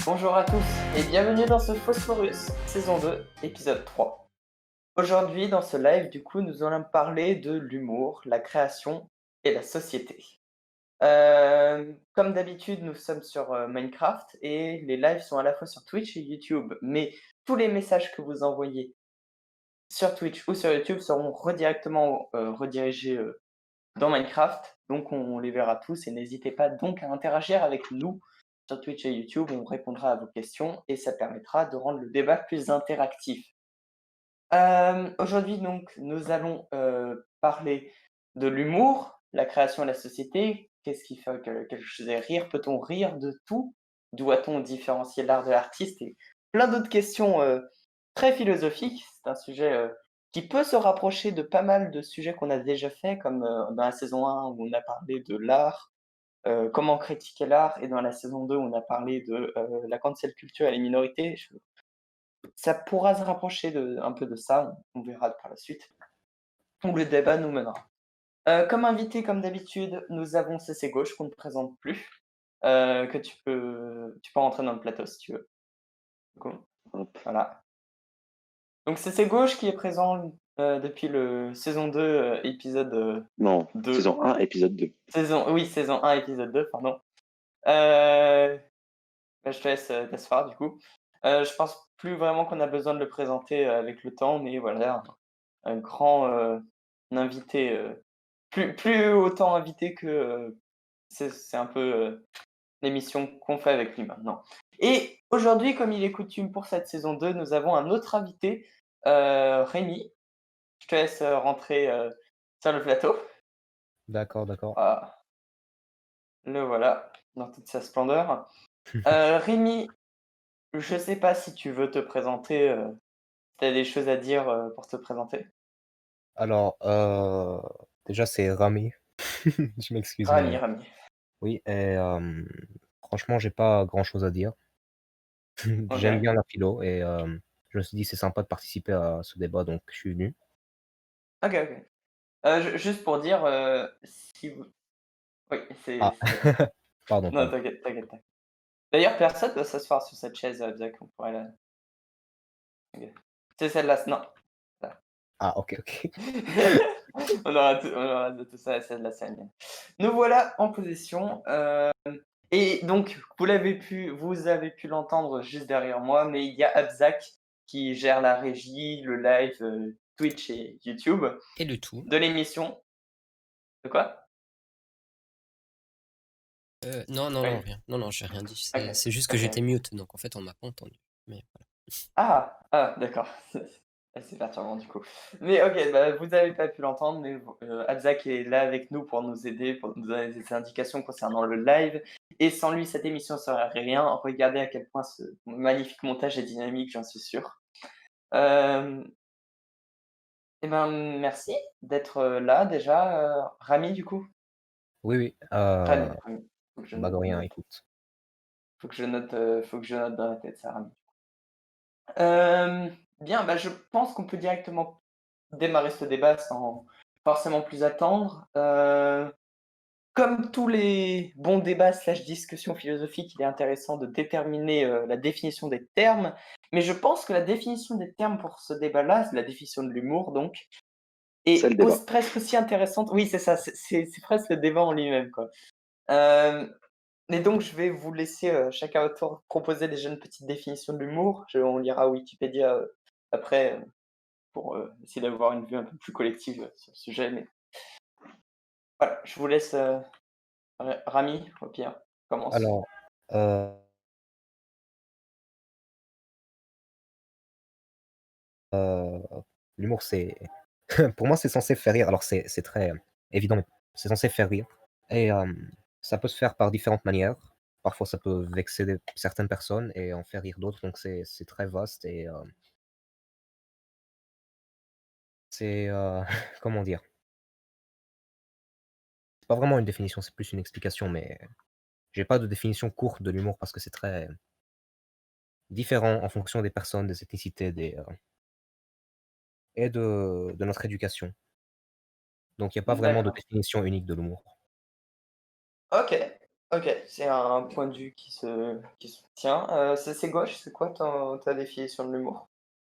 Bonjour à tous et bienvenue dans ce Phosphorus, saison 2, épisode 3. Aujourd'hui, dans ce live, nous allons parler de l'humour, la création et la société. Comme d'habitude, nous sommes sur Minecraft et les lives sont à la fois sur Twitch et YouTube. Mais tous les messages que vous envoyez sur Twitch ou sur YouTube seront redirectement redirigés dans Minecraft. Donc on les verra tous et n'hésitez pas donc à interagir avec nous sur Twitch et YouTube. On répondra à vos questions et ça permettra de rendre le débat plus interactif. Aujourd'hui donc, nous allons parler de l'humour, la création et la société. Qu'est-ce qui fait que quelque chose est rire? Peut-on rire de tout? Doit-on différencier l'art de l'artiste? Et plein d'autres questions très philosophiques. C'est un sujet qui peut se rapprocher de pas mal de sujets qu'on a déjà fait, comme dans la saison 1 où on a parlé de l'art, comment critiquer l'art, et dans la saison 2 où on a parlé de la cancel culture et les minorités. Ça pourra se rapprocher un peu de ça, on verra par la suite, où le débat nous mènera. Comme invité, comme d'habitude, nous avons CC Gauche qu'on ne présente plus, que tu peux rentrer dans le plateau si tu veux. Go. Hop. Voilà. Donc CC Gauche qui est présent depuis le saison 2, épisode Non, 2. saison 1, épisode 2. Oui, saison 1, épisode 2, pardon. Euh, je te laisse t'asseoir du coup. Je pense plus vraiment qu'on a besoin de le présenter avec le temps, mais voilà, un grand invité, plus autant invité que c'est un peu l'émission qu'on fait avec lui maintenant. Et aujourd'hui, comme il est coutume pour cette saison 2, nous avons un autre invité, Rémi. Je te laisse rentrer sur le plateau. D'accord, d'accord. Ah, le voilà, dans toute sa splendeur. Rémi, je sais pas si tu veux te présenter, si tu as des choses à dire pour te présenter. Alors, déjà, c'est Rami. Je m'excuse, Rami, mais Rami. oui et franchement, j'ai pas grand-chose à dire. J'aime Ok. bien la philo et je me suis dit: «C'est sympa de participer à ce débat», donc je suis venu. Ok, ok. Juste pour dire, si vous... Oui, Ah, pardon, Non, pardon. t'inquiète, t'inquiète, t'inquiète. D'ailleurs, personne doit s'asseoir sur cette chaise, Zach, on pourrait la... Ok. C'est celle-là, non. Là. Ah, OK, OK. On aura de tout ça, celle-là, c'est la mienne. Nous voilà en position. Et donc, vous avez pu l'entendre juste derrière moi, mais il y a Abzak qui gère la régie, le live, Twitch et YouTube Et le tout. de l'émission. De quoi? Non, non, non, Oui. rien. Non, non, j'ai rien dit. Ok. C'est juste que Ok. j'étais mute, donc en fait, on m'a pas entendu. Mais voilà. Ah, d'accord. C'est perturbant du coup. Mais ok, bah, vous n'avez pas pu l'entendre, mais Abzak est là avec nous pour nous aider, pour nous donner des indications concernant le live. Et sans lui, cette émission ne serait rien. Regardez à quel point ce magnifique montage est dynamique, j'en suis sûr. Euh, Eh ben, merci d'être là déjà. Rami, du coup. Oui, oui, Rami, Rami. Faut que je bah, de rien, note, écoute. faut que je note dans la tête ça, Rami. Bien, bah, je pense qu'on peut directement démarrer ce débat sans forcément plus attendre. Comme tous les bons débats slash discussions philosophiques, il est intéressant de déterminer la définition des termes. Mais je pense que la définition des termes pour ce débat-là, c'est la définition de l'humour, donc, C'est le est débat. presque aussi intéressante. Oui, c'est ça, c'est presque le débat en lui-même, quoi. Euh, et donc, je vais vous laisser chacun à votre tour proposer déjà une petite définition de l'humour. On lira Wikipédia après pour essayer d'avoir une vue un peu plus collective sur le sujet. Mais voilà, je vous laisse, Rami, au pire, commence. Alors, heu heu, l'humour, c'est pour moi, c'est censé faire rire. Alors c'est très évident, mais c'est censé faire rire et ça peut se faire par différentes manières. Parfois, ça peut vexer certaines personnes et en faire rire d'autres, donc c'est très vaste et c'est, comment dire? C'est pas vraiment une définition, c'est plus une explication, mais j'ai pas de définition courte de l'humour parce que c'est très différent en fonction des personnes, des ethnicités, et de notre éducation. Donc il y a pas vraiment de D'accord. définition unique de l'humour. Ok, Ok, c'est un point de vue qui se tient. C'est gauche, c'est quoi ta définition de l'humour?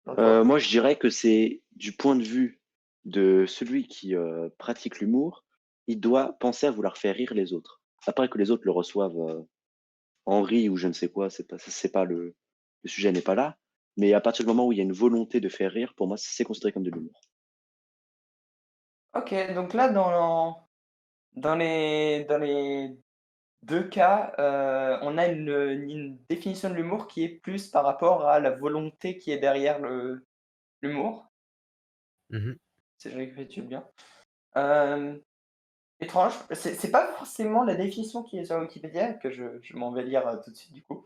Moi, je dirais que c'est du point de vue de celui qui pratique l'humour, il doit penser à vouloir faire rire les autres. Après que les autres le reçoivent en rire ou je ne sais quoi, c'est pas le sujet n'est pas là. Mais à partir du moment où il y a une volonté de faire rire, pour moi, c'est considéré comme de l'humour. Ok, donc là, dans les deux cas, on a une définition de l'humour qui est plus par rapport à la volonté qui est derrière l'humour, Mmh. si je récapitule bien. Euh, Étrange, c'est pas forcément la définition qui est sur Wikipédia, que je m'en vais lire tout de suite du coup.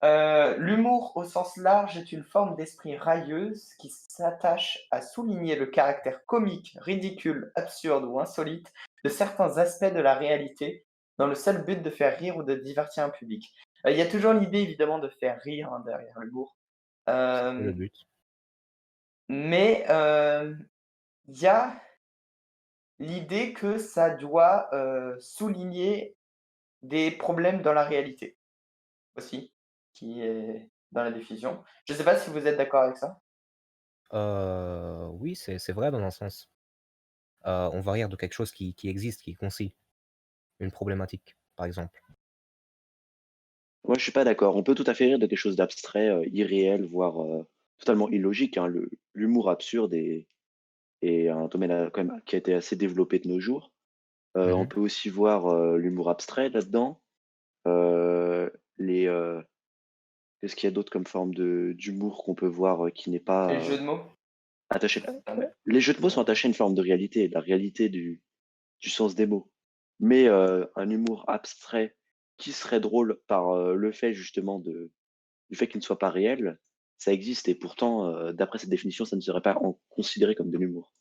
L'humour au sens large est une forme d'esprit railleuse qui s'attache à souligner le caractère comique, ridicule, absurde ou insolite de certains aspects de la réalité, dans le seul but de faire rire ou de divertir un public. Il y a toujours l'idée évidemment de faire rire hein, derrière l'humour. C'est le Euh, but. mais il y a l'idée que ça doit souligner des problèmes dans la réalité aussi, qui est dans la diffusion. Je ne sais pas si vous êtes d'accord avec ça? Oui, c'est vrai dans un sens. On va rire de quelque chose qui existe, qui est concis, une problématique, par exemple. Moi, je suis pas d'accord. On peut tout à fait rire de quelque chose d'abstrait, irréel, voire totalement illogique, hein. L'humour absurde est un domaine quand même qui a été assez développé de nos jours. On Mmh. peut aussi voir l'humour abstrait là-dedans. Euh, les, Qu'est-ce qu'il y a d'autre comme forme d'humour qu'on peut voir qui n'est Et le pas jeu de mots? attaché. Ah ouais. Les jeux de mots sont Ouais. attachés à une forme de réalité, la réalité du sens des mots. Mais un humour abstrait qui serait drôle par le fait justement du fait qu'il ne soit pas réel, ça existe et pourtant, d'après cette définition, ça ne serait pas considéré comme de l'humour.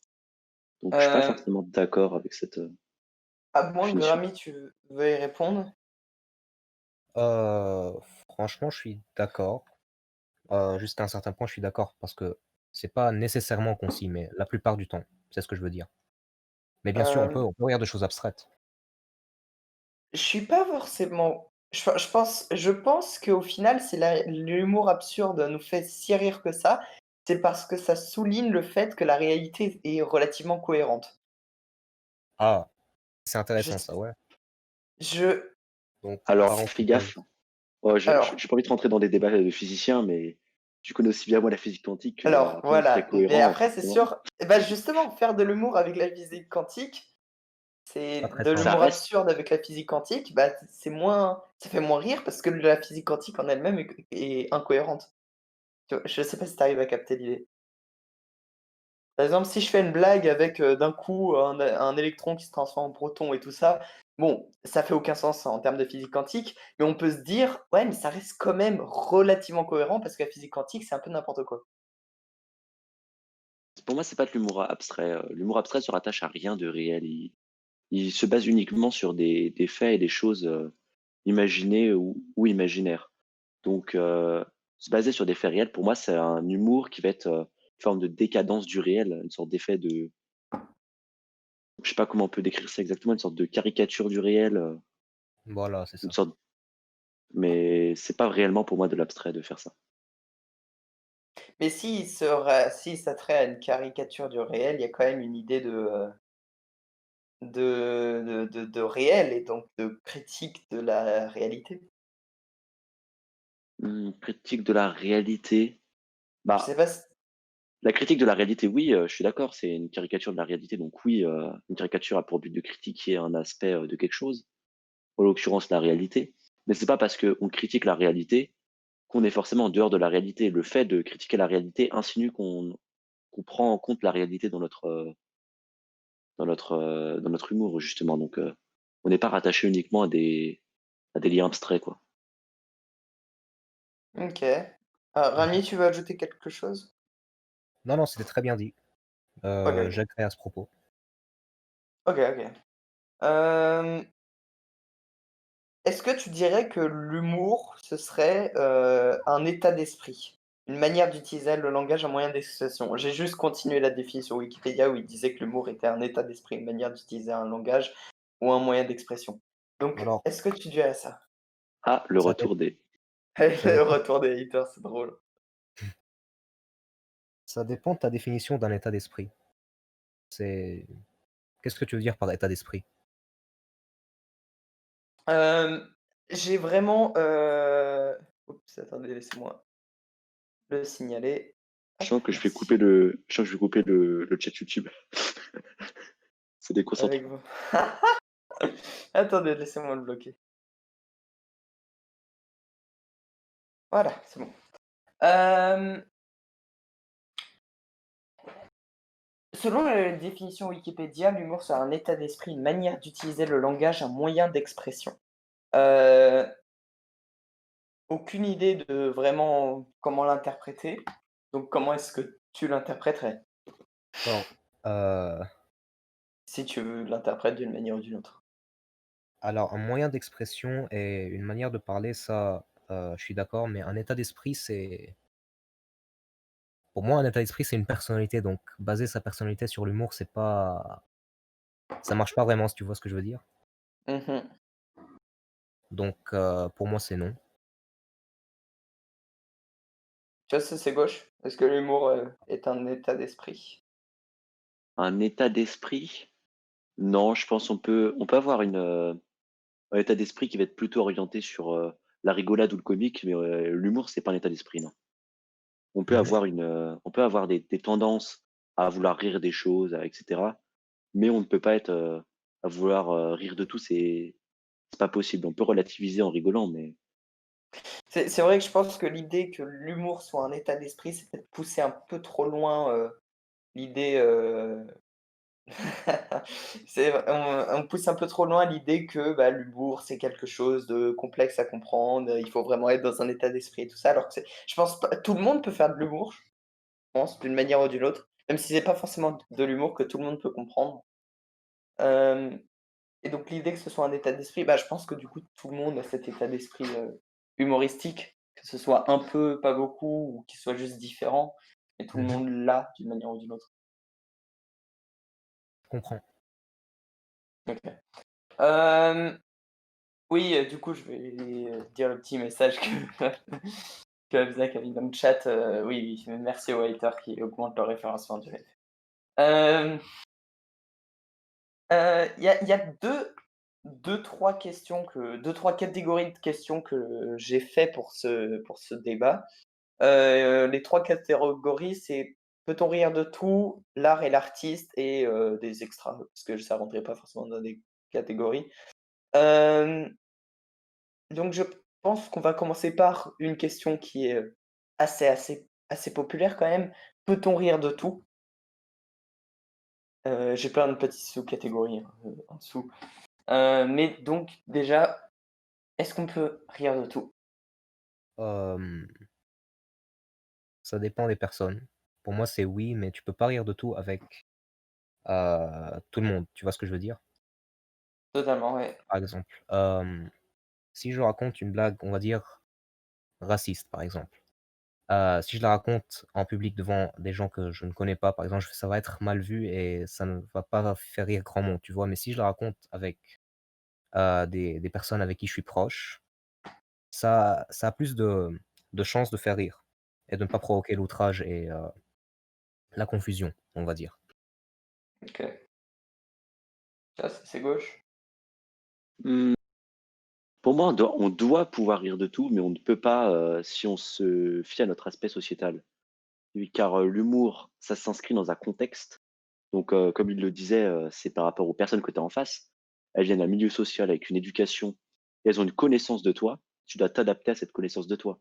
Donc je suis pas Euh, forcément d'accord avec cette à moins que définition. Rami, tu veuilles répondre. Heu, Franchement, je suis d'accord. Jusqu'à un certain point, je suis d'accord parce que c'est pas nécessairement concis, mais la plupart du temps, c'est ce que je veux dire. Mais bien sûr, Euh, on peut rire de choses abstraites. je suis pas forcément. Je pense qu'au final, c'est l'humour absurde nous fait si rire que ça. C'est parce que ça souligne le fait que la réalité est relativement cohérente. Ah, c'est Je, intéressant ça, ouais. je, Donc Alors par fais antithèse. gaffe. Oh, alors, j'ai pas envie de rentrer dans des débats de physiciens, mais tu connais aussi bien moi la physique quantique que alors, rien ne serait voilà. Mais cohérent, après, c'est forcément. sûr. Eh ben justement, faire de l'humour avec la physique quantique. C'est pas C'est très de Ça simple. l'humour reste absurde avec la physique quantique, bah, ça fait moins rire parce que la physique quantique en elle-même est incohérente. Tu vois? Je sais pas si tu arrives à capter l'idée. Par exemple, si je fais une blague avec, d'un coup un électron qui se transforme en proton et tout ça, bon, ça fait aucun sens en termes de physique quantique, mais on peut se dire: «Ouais, mais ça reste quand même relativement cohérent parce que la physique quantique, c'est un peu n'importe quoi». pour moi, c'est pas de l'humour abstrait. L'humour abstrait se rattache à rien de réel. Il se base uniquement sur des faits et des choses imaginées ou imaginaires. Donc, se baser sur des faits réels, pour moi, c'est un humour qui va être une forme de décadence du réel, une sorte d'effet de, je sais pas comment on peut décrire ça exactement, une sorte de caricature du réel, Voilà, c'est une ça. sorte, mais c'est pas réellement pour moi de l'abstrait de faire ça. Mais si ça trait à une caricature du réel, il y a quand même une idée de réel et donc de critique de la réalité. Critique de la réalité. Je sais Bah, pas si la critique de la réalité, oui, je suis d'accord, c'est une caricature de la réalité. Donc oui, une caricature a pour but de critiquer un aspect de quelque chose, en l'occurrence la réalité. Mais c'est pas parce qu'on critique la réalité qu'on est forcément en dehors de la réalité. Le fait de critiquer la réalité insinue qu'on prend en compte la réalité dans notre humour, justement. Donc on n'est pas rattaché uniquement à des liens abstraits, quoi. OK. Mmh. Rami, tu veux ajouter quelque chose? Non, non, c'était très bien dit. OK, OK. J'agrée à ce propos. OK, OK. Hem, est-ce que tu dirais que l'humour, ce serait, un état d'esprit? Une manière d'utiliser le langage, un moyen d'expression? J'ai juste continué la définition Wikipédia où il disait que l'humour était un état d'esprit, une manière d'utiliser un langage ou un moyen d'expression. Donc, Alors, est-ce que tu dirais ça? Ah, le ça, dé- retour des. ça Le dépend, retour des haters, c'est drôle. ça dépend de ta définition d'un état d'esprit. C'est, qu'est-ce que tu veux dire par état d'esprit? J'ai vraiment, oups, attendez, laissez-moi le signaler. Je Hop, sens que je vais couper merci. le chat YouTube. C'est déconcentrant. Avec vous. Attendez, laissez-moi le bloquer. Voilà, c'est bon. Hem, Selon la définition Wikipédia, l'humour c'est un état d'esprit, une manière d'utiliser le langage, un moyen d'expression. Heu, Aucune idée de vraiment comment l'interpréter. Donc comment est-ce que tu l'interpréterais? Alors, euh, Si tu l'interprètes d'une manière ou d'une autre? alors, un moyen d'expression et une manière de parler, ça, je suis d'accord, mais un état d'esprit, pour moi, un état d'esprit, c'est une personnalité. Donc, baser sa personnalité sur l'humour, ça marche pas vraiment, si tu vois ce que je veux dire. Mmh. Donc, pour moi, c'est non. Tu vois, ça c'est gauche. Est-ce que l'humour, est un état d'esprit? Un état d'esprit? Non, je pense on peut avoir un état d'esprit qui va être plutôt orienté sur la rigolade ou le comique, mais l'humour, c'est pas un état d'esprit, non. Mhm. On peut avoir des tendances à vouloir rire des choses, etc. Mais on ne peut pas être à vouloir rire de tout, c'est pas possible. On peut relativiser en rigolant, mais C'est vrai que je pense que l'idée que l'humour soit un état d'esprit, c'est peut-être pousser un peu trop loin, l'idée, on pousse un peu trop loin l'idée que, bah, l'humour, c'est quelque chose de complexe à comprendre, il faut vraiment être dans un état d'esprit et tout ça, alors que c'est je pense pas tout le monde peut faire de l'humour, je pense, d'une manière ou d'une autre, même si c'est pas forcément de l'humour que tout le monde peut comprendre. Hem Et donc l'idée que ce soit un état d'esprit, bah, je pense que du coup tout le monde a cet état d'esprit, humoristique, que ce soit un peu, pas beaucoup ou qu'il soit juste différent, et tout le Mhm. monde l'a d'une manière ou d'une autre. Je comprends. OK. Hem, oui, du coup je vais, dire le petit message que que Abzak a mis dans le chat, oui, oui, merci aux haters qui augmentent leur référencement direct. Hem il y a 2-3 questions que 2-3 catégories de questions que j'ai fait pour ce débat. Les 3 catégories, c'est: peut-on rire de tout? L'art et l'artiste et des extras, parce que ça rentrait pas forcément dans des catégories. Hem, donc je pense qu'on va commencer par une question qui est, assez populaire quand même. Peut-on rire de tout? J'ai plein de petites sous-catégories, hein, en dessous. Mais donc déjà, est-ce qu'on peut rire de tout? Euh, Ça dépend des personnes. Pour moi, c'est oui, mais tu peux pas rire de tout avec tout le monde. Tu vois ce que je veux dire? Totalement, ouais. Par exemple, si je raconte une blague, on va dire raciste, par exemple. Si je la raconte en public devant des gens que je ne connais pas, par exemple, ça va être mal vu et ça ne va pas faire rire grand monde, tu vois. Mais si je la raconte avec des personnes avec qui je suis proche, ça a plus de chances de faire rire et de ne pas provoquer l'outrage et la confusion, on va dire. OK. Ça, c'est gauche. hmm, pour moi, on doit pouvoir rire de tout, mais on ne peut pas si on se fie à notre aspect sociétal. Oui, car l'humour, ça s'inscrit dans un contexte. Donc, comme il le disait, c'est par rapport aux personnes que tu as en face. Elles viennent d'un milieu social avec une éducation et elles ont une connaissance de toi. Tu dois t'adapter à cette connaissance de toi.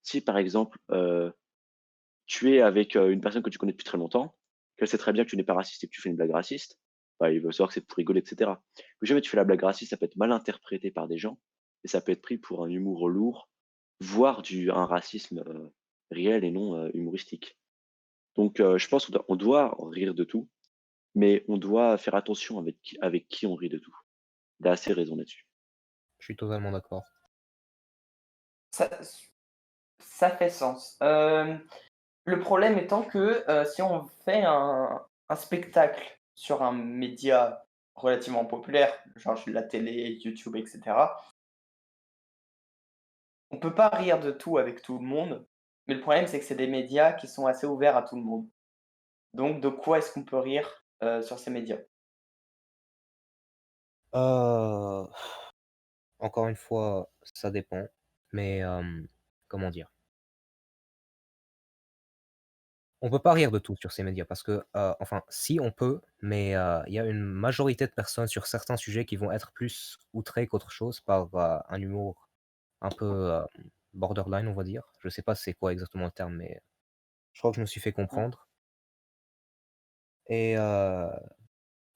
Si, par exemple, tu es avec une personne que tu connais depuis très longtemps, qu'elle sait très bien que tu n'es pas raciste et que tu fais une blague raciste, bah, il va savoir que c'est pour rigoler, etc. Mais jamais tu fais la blague raciste, ça peut être mal interprété par des gens et ça peut être pris pour un humour lourd, voire un racisme réel et non humoristique. Donc, je pense qu'on doit rire de tout, mais on doit faire attention avec qui on rit de tout. Il a assez raison là-dessus. Je suis totalement d'accord. Ça ça fait sens. Le problème étant que, si on fait un spectacle sur un média relativement populaires, genre la télé, YouTube, etc. On peut pas rire de tout avec tout le monde, mais le problème, c'est que c'est des médias qui sont assez ouverts à tout le monde. Donc, de quoi est-ce qu'on peut rire sur ces médias? Heu, Encore une fois, ça dépend, mais comment dire? On peut pas rire de tout sur ces médias parce que, enfin, si on peut, mais il y a une majorité de personnes sur certains sujets qui vont être plus outrées qu'autre chose par, un humour un peu, borderline, on va dire. Je sais pas c'est quoi exactement le terme, mais je crois que je me suis fait Mmh. comprendre et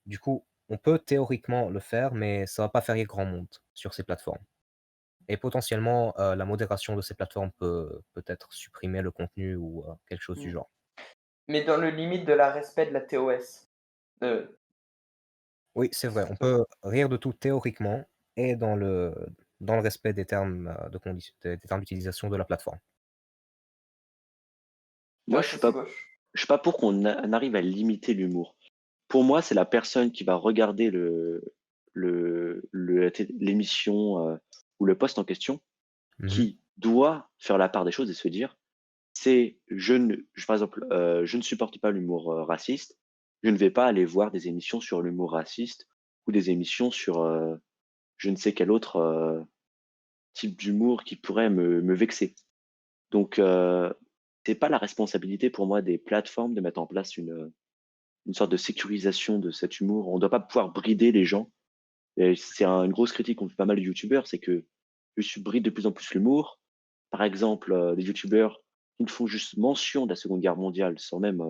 du coup, on peut théoriquement le faire, mais ça va pas faire rire grand monde sur ces plateformes et potentiellement, la modération de ces plateformes peut peut-être supprimer le contenu ou, quelque chose du Mmh. genre. Mais dans le limite de la respect de la TOS. Heu, Oui, c'est vrai, on peut rire de tout théoriquement et dans le respect des termes, de condition des termes d'utilisation de la plateforme. Moi, ouais, ça c'est gauche. je suis pas pour on arrive à limiter l'humour. Pour moi, c'est la personne qui va regarder l'émission, ou le post en question Mmh mh. qui doit faire la part des choses et se dire: «C'est par exemple, je ne supporte pas l'humour, raciste, je ne vais pas aller voir des émissions sur l'humour raciste ou des émissions sur, je ne sais quel autre, type d'humour qui pourrait me vexer». Donc c'est pas la responsabilité pour moi des plateformes de mettre en place une sorte de sécurisation de cet humour. On doit pas pouvoir brider les gens et c'est une grosse critique qu'on fait pas mal de youtubeurs, c'est que YouTube bride de plus en plus l'humour. Par exemple, des youtubeurs qui ne font juste mention de la Seconde Guerre mondiale sans même,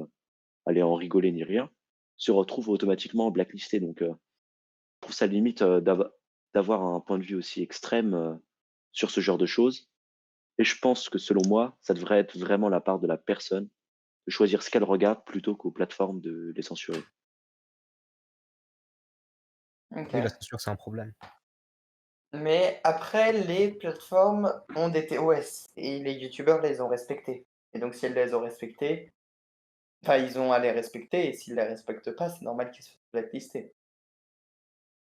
aller en rigoler ni rien, se retrouvent automatiquement blacklistés. Donc je trouve ça limite, d'avoir un point de vue aussi extrême, sur ce genre de choses et je pense que selon moi, ça devrait être vraiment la part de la personne de choisir ce qu'elle regarde plutôt qu'aux plateformes de les censurer. Oui, la OK. censure, c'est un problème. Mais après, les plateformes ont des TOS et les youtubeurs les ont respectées. Et donc, si elles les ont respectées, enfin, ils ont à les respecter et s'ils les respectent pas, c'est normal qu'ils soient blacklistés.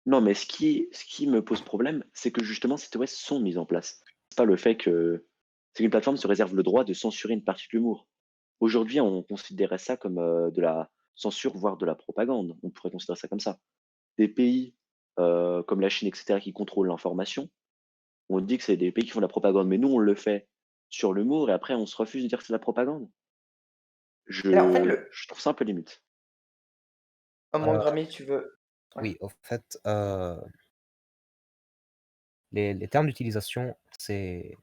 Non, mais ce qui me pose problème, c'est que justement ces TOS sont mises en place. C'est pas le fait que c'est qu'une plateforme se réserve le droit de censurer une partie de l'humour. Aujourd'hui, on considérait ça comme, de la censure, voire de la propagande. On pourrait considérer ça comme ça. Des pays, comme la Chine et cetera, qui contrôlent l'information, on dit que c'est des pays qui font de la propagande, mais nous, on le fait sur l'humour et après on se refuse de dire que c'est de la propagande. Et en fait, Je trouve ça un peu limite. Heu, Mangrami, tu veux ouais. oui, au fait, les termes d'utilisation, c'est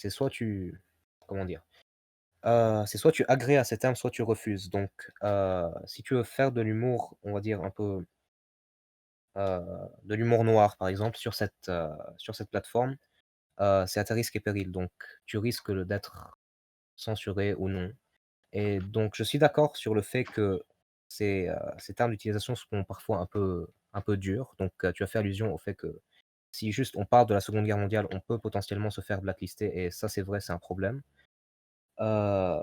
soit tu comment dire? C'est soit tu agrées à ces termes, soit tu refuses. Donc, si tu veux faire de l'humour, on va dire un peu, de l'humour noir, par exemple, sur cette plateforme, c'est à tes risques et périls. Donc tu risques d'être censuré ou non. Et donc je suis d'accord sur le fait que ces termes d'utilisation sont parfois un peu durs. Donc, tu as fait allusion au fait que si juste on parle de la Seconde Guerre mondiale, on peut potentiellement se faire blacklister et ça, c'est vrai, c'est un problème. Heu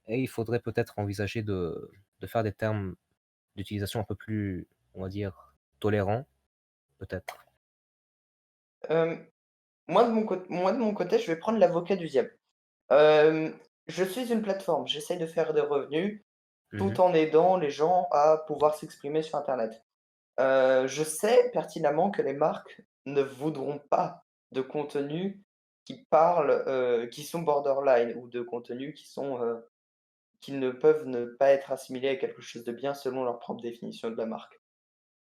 et il faudrait peut-être envisager de faire des termes d'utilisation un peu plus, on va dire, tolérants, peut-être. Hem, moi de mon côté, je vais prendre l'avocat du diable. Hem, je suis une plateforme, j'essaye de faire des revenus Mmh. tout en aidant les gens à pouvoir s'exprimer sur internet. Je sais pertinemment que les marques ne voudront pas de contenus qui parlent, qui sont borderline ou de contenus qui ne peuvent ne pas être assimilés à quelque chose de bien selon leur propre définition de la marque.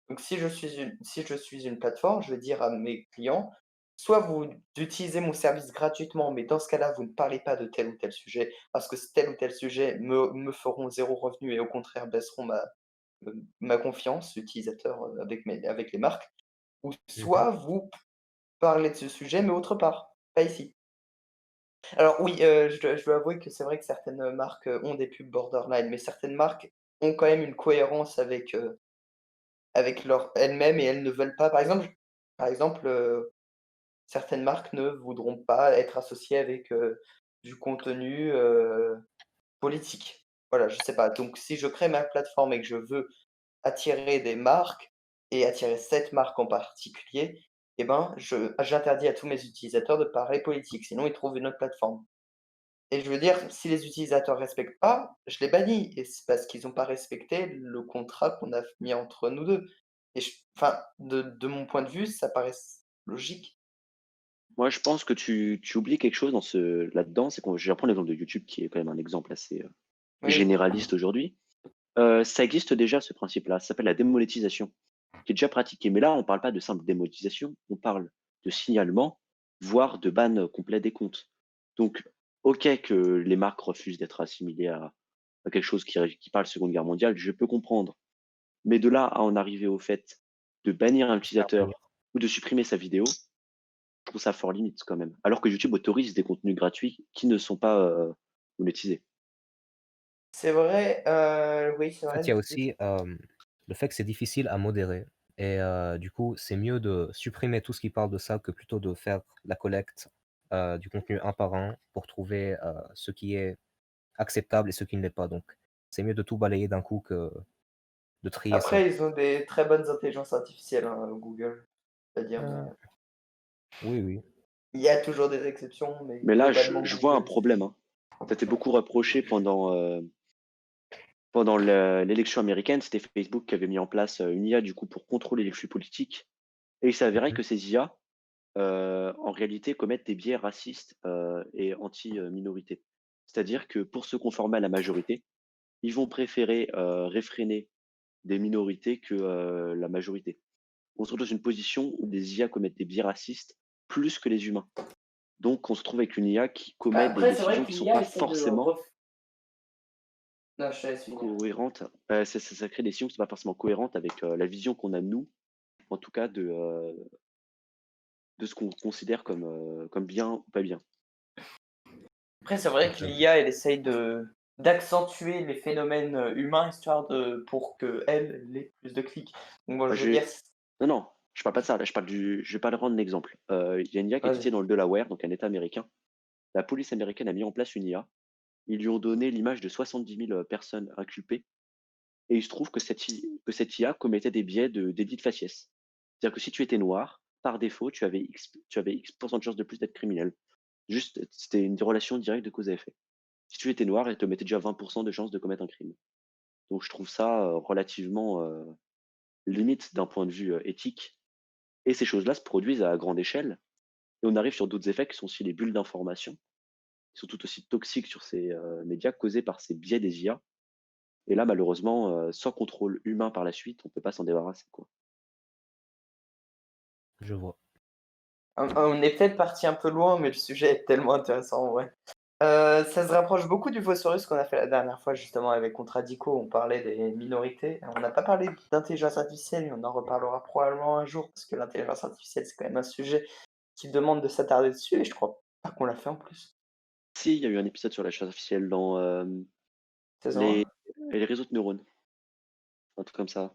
Donc si je suis une plateforme, je vais dire à mes clients: «Soit vous utilisez mon service gratuitement, mais dans ce cas-là, vous ne parlez pas de tel ou tel sujet, parce que tel ou tel sujet me feront zéro revenu et au contraire baisseront ma confiance utilisateur, avec les marques. Ou Mmh. soit vous parlez de ce sujet, mais autre part, pas ici». Alors oui, je dois avouer que c'est vrai que certaines marques, ont des pubs borderline, mais certaines marques ont quand même une cohérence avec leur elles-mêmes et elles ne veulent pas par exemple, certaines marques ne voudront pas être associées avec, du contenu, politique. Voilà, je sais pas. Donc si je crée ma plateforme et que je veux attirer des marques, et attirer cette marque en particulier, eh ben, j'interdis à tous mes utilisateurs de parler politique, sinon ils trouvent une autre plateforme. Et je veux dire, si les utilisateurs respectent pas, je les bannis et c'est parce qu'ils ont pas respecté le contrat qu'on a mis entre nous 2 et enfin, de mon point de vue, ça paraît logique. Moi, je pense que tu oublies quelque chose là-dedans, c'est je vais prendre l'exemple de YouTube qui est quand même un exemple assez Oui, généraliste aujourd'hui. Ça existe déjà ce principe-là, ça s'appelle la démonétisation, qui est déjà pratiqué. Mais là, on ne parle pas de simple démonétisation, on parle de signalement, voire de ban complet des comptes. Donc, ok que les marques refusent d'être assimilées à quelque chose qui parle Seconde Guerre mondiale, je peux comprendre. Mais de là à en arriver au fait de bannir un Faire utilisateur bannir. ou de supprimer sa vidéo, je trouve ça fort limite quand même. Alors que YouTube autorise des contenus gratuits qui ne sont pas monétisés. c'est vrai, oui, c'est En fait, vrai. il y a aussi, le fait que c'est difficile à modérer et du coup, c'est mieux de supprimer tout ce qui parle de ça que plutôt de faire la collecte, du contenu un par un pour trouver, ce qui est acceptable et ce qui ne l'est pas. Donc c'est mieux de tout balayer d'un coup que de trier ça. Après, ils ont des très bonnes intelligences artificielles, hein, Google, c'est-à-dire, mais Heu, oui, oui. il y a toujours des exceptions, mais Mais là, globalement, je vois un Google, problème, hein. Ça a été beaucoup reproché pendant l'élection américaine. C'était Facebook qui avait mis en place une IA du coup pour contrôler les flux politiques. Et il s'est avéré Mmh. que ces IA, en réalité, commettent des biais racistes et anti-minorités. C'est-à-dire que pour se conformer à la majorité, ils vont préférer réfréner des minorités que la majorité. On se retrouve dans une position où des IA commettent des biais racistes plus que les humains. Donc, on se trouve avec une IA qui commet des après, c'est vrai décisions que qui ne sont l'IA pas essaie de forcément non, je te laisse finir. cohérentes. Ça crée des décisions qui ne sont pas forcément cohérentes avec la vision qu'on a de nous, en tout cas de ce qu'on considère comme bien ou pas bien. Après, c'est vrai que l'IA, elle essaye d'accentuer les phénomènes, humains, histoire pour qu'elle, elle ait plus de clics. Donc bon, Bah, je veux dire non, non, je parle pas de ça. Là, je vais pas le rendre un exemple. Il y a une IA qui est vas-y. utilisée dans le Delaware, donc un État américain. La police américaine a mis en place une IA. Ils lui ont donné l'image de 70 000 personnes inculpées. Et il se trouve que cette IA commettait des biais de délit de faciès. C'est-à-dire que si tu étais noir, par défaut, tu avais X% de chances de plus d'être criminel. Juste, c'était une relation directe de cause à effet. Si tu étais noir, elle te mettait déjà 20% de chances de commettre un crime. Donc je trouve ça relativement limite d'un point de vue éthique. Et ces choses-là se produisent à grande échelle. Et on arrive sur d'autres effets qui sont aussi les bulles d'information, qui sont tout aussi toxiques sur ces médias causés par ces biais des IA. Et là, malheureusement, sans contrôle humain par la suite, on ne peut pas s'en débarrasser, quoi. Je vois. On est peut-être parti un peu loin, mais le sujet est tellement intéressant, ouais. Ça se rapproche beaucoup du Vosaurus qu'on a fait la dernière fois, justement, avec Contradico. On parlait des minorités. On n'a pas parlé d'intelligence artificielle, mais on en reparlera probablement un jour, parce que l'intelligence artificielle, c'est quand même un sujet qui demande de s'attarder dessus, et je crois pas qu'on l'a fait en plus. Si, il y a eu un épisode sur la chasse artificielle dans Saison les, 1? les réseaux de neurones, un truc comme ça.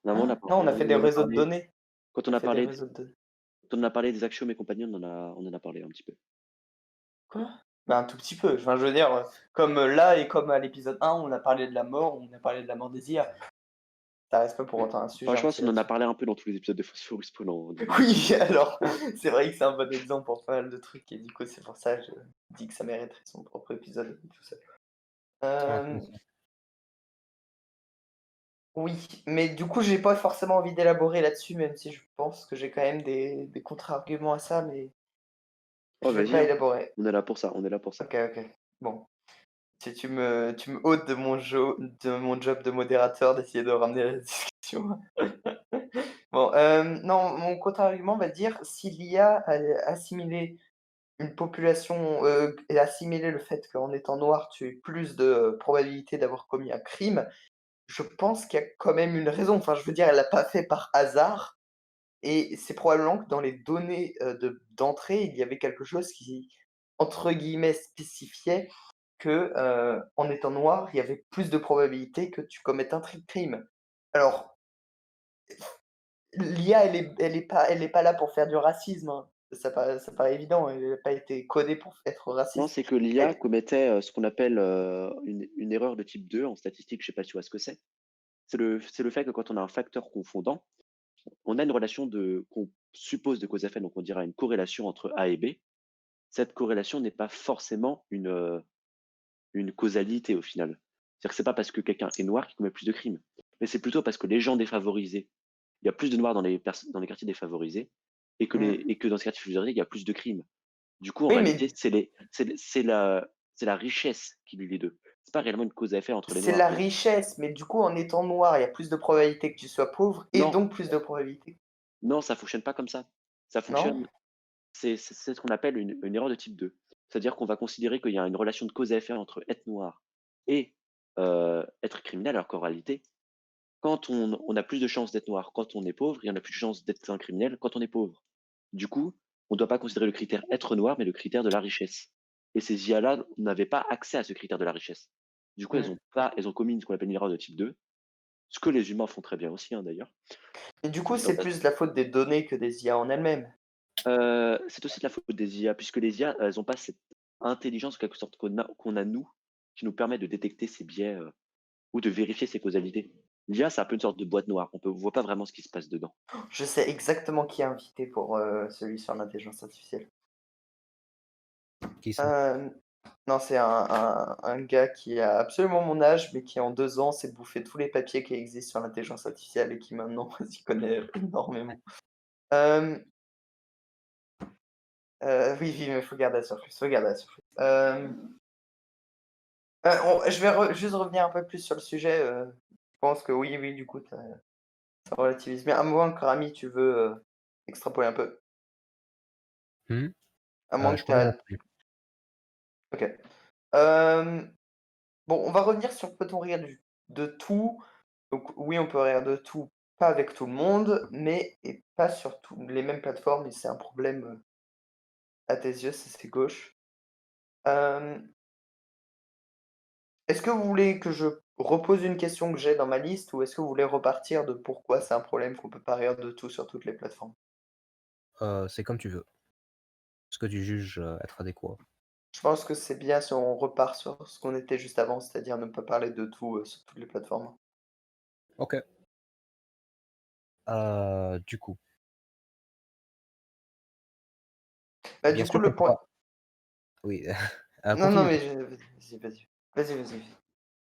Normalement, Ah, non, on a fait des on en a réseaux de parlé. données. Quand On on a a fait des parlé, réseaux de données. quand on a parlé des axiomes et compagnie, on en a parlé un petit peu. Quoi? Bah, un tout petit peu. Enfin, je veux dire, comme là et comme à l'épisode 1, on a parlé de la mort, on a parlé de la mort des IA. Ça reste pas pour autant un sujet Enfin, je pense entier qu'on en a là-dessus. parlé un peu dans tous les épisodes de Phosphorus pendant des Oui, alors, c'est vrai que c'est un bon exemple pour pas mal de trucs et du coup, c'est pour ça que je dis que ça mériterait son propre épisode tout seul. Ah, Hem, intéressant. oui, mais du coup, j'ai pas forcément envie d'élaborer là-dessus, même si je pense que j'ai quand même des contre-arguments à ça, mais Oh, je vais vas-y, pas hein. élaborer. On est là pour ça, on est là pour ça. OK, OK. Bon, si tu me ôtes de mon job de modérateur d'essayer de ramener la discussion. Bon, non, mon contre-argument va dire si l'IA a assimilé une population, et assimiler le fait qu'en étant noir, tu aies plus de probabilité d'avoir commis un crime, je pense qu'il y a quand même une raison. Enfin, je veux dire, elle l'a pas fait par hasard et c'est probablement que dans les données, d'entrée, il y avait quelque chose qui, entre guillemets, «spécifiait» que, en étant noir, il y avait plus de probabilité que tu commettes un crime. Alors, l'IA, elle est pas là pour faire du racisme, hein. Ça paraît évident, elle a pas été codée pour être Non, raciste. c'est que l'IA Elle commettait ce qu'on appelle une erreur de type 2 en statistique, je sais pas si tu vois ce que c'est. C'est le fait que quand on a un facteur confondant, on a une relation qu'on suppose de cause à effet, donc on dira une corrélation entre A et B. Cette corrélation n'est pas forcément une causalité au final. C'est-à-dire que c'est pas parce que quelqu'un est noir qu'il commet plus de crimes, mais c'est plutôt parce que les gens défavorisés, il y a plus de noirs dans les quartiers défavorisés et que dans ces quartiers défavorisés, il y a plus de crimes. Du coup, en Oui, réalité, mais c'est la richesse qui lie les deux. C'est pas réellement une cause à effet entre les c'est noirs. la richesse, mais du coup, en étant noir, il y a plus de probabilité que tu sois pauvre et Non, donc plus de probabilité, non, ça fonctionne pas comme ça. Ça non? fonctionne, c'est ce qu'on appelle une erreur de type 2. C'est-à-dire qu'on va considérer qu'il y a une relation de cause à effet entre être noir et être criminel, alors qu'en réalité, quand on a plus de chances d'être noir quand on est pauvre, et on a plus de chances d'être un criminel quand on est pauvre. Du coup, on ne doit pas considérer le critère être noir, mais le critère de la richesse. Et ces IA-là n'avaient pas accès à ce critère de la richesse. Du coup, Mmh. elles ont commis ce qu'on appelle une erreur de type 2, ce que les humains font très bien aussi, hein, d'ailleurs. Et du coup, Mettre en c'est place. plus de la faute des données que des IA en elles-mêmes. C'est aussi de la faute des IA, puisque les IA, elles n'ont pas cette intelligence, en quelque sorte, qu'on a nous, qui nous permet de détecter ces biais ou de vérifier ces causalités. L'IA, c'est un peu une sorte de boîte noire. On ne voit pas vraiment ce qui se passe dedans. Je sais exactement qui est invité pour, celui sur l'intelligence artificielle. Qui ça? Non, c'est un gars qui a absolument mon âge, mais qui en 2 ans s'est bouffé tous les papiers qui existent sur l'intelligence artificielle et qui maintenant s'y connaît énormément. Hem, oui, oui, mais faut garder la surprise, faut garder la surprise. Je vais juste revenir un peu plus sur le sujet, je pense que oui, oui, du coup, ça relativise bien. À moins que Rami, tu veux, extrapoler un peu? Mmh. À moins Je que tu peux vraiment plus. OK. Hem, bon, on va revenir sur peut-on rire de tout? Donc oui, on peut rire de tout, pas avec tout le monde, mais et pas sur tous les mêmes plateformes et c'est un problème, à tes yeux, c'est gauche. Hem, est-ce que vous voulez que je repose une question que j'ai dans ma liste ou est-ce que vous voulez repartir de pourquoi c'est un problème qu'on peut pas rire de tout sur toutes les plateformes? C'est comme tu veux. Ce que tu juges, être adéquat. Je pense que c'est bien si on repart sur ce qu'on était juste avant, c'est-à-dire ne pas parler de tout, sur toutes les plateformes. OK. Du coup, Bah, bien du coup, sûr qu'on le peut pas point oui, non, pour non, finir mais ton vas-y, vas-y. Vas-y, vas-y.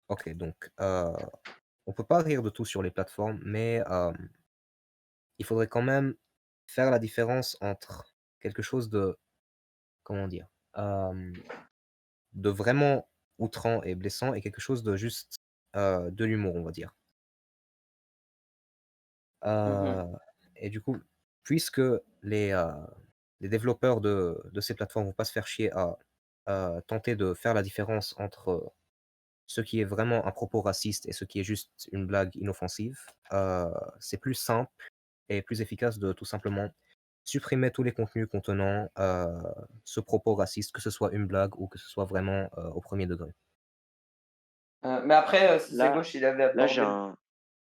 OK, donc on peut pas rire de tout sur les plateformes, mais il faudrait quand même faire la différence entre quelque chose de, comment dire? Hem, de vraiment outrant et blessant et quelque chose de juste, de l'humour, on va dire. Mmh. Heu et du coup, puisque les, heu, les développeurs de ces plateformes vont pas se faire chier à, tenter de faire la différence entre ce qui est vraiment un propos raciste et ce qui est juste une blague inoffensive, c'est plus simple et plus efficace de tout simplement supprimer tous les contenus contenant, ce propos raciste, que ce soit une blague ou que ce soit vraiment, au premier degré. Mais après, si c'est Là, gauche, il avait là, j'ai abordé le un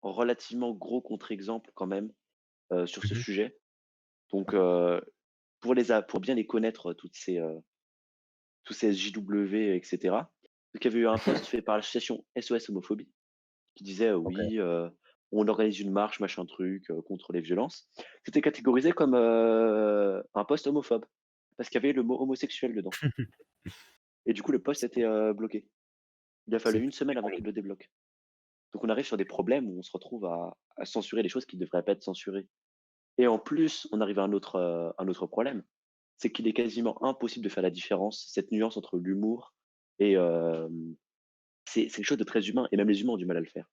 relativement gros contre-exemple quand même sur ce Mmh. sujet. Donc, pour bien les connaître, tous ces JW, etc. Donc, il y avait eu un post fait par l'association SOS Homophobie qui disait OK. oui, on organise une marche, machin truc, contre les violences. C'était catégorisé comme un post homophobe parce qu'il y avait le mot homosexuel dedans. Et du coup, le post était bloqué. Il a fallu C'est une plutôt semaine avant qu'il ironique. le débloque. Donc, on arrive sur des problèmes où on se retrouve à censurer les choses qui ne devraient pas être censurées. Et en plus, on arrive à un autre problème, c'est qu'il est quasiment impossible de faire la différence, cette nuance entre l'humour et c'est quelque chose de très humain et même les humains ont du mal à le faire.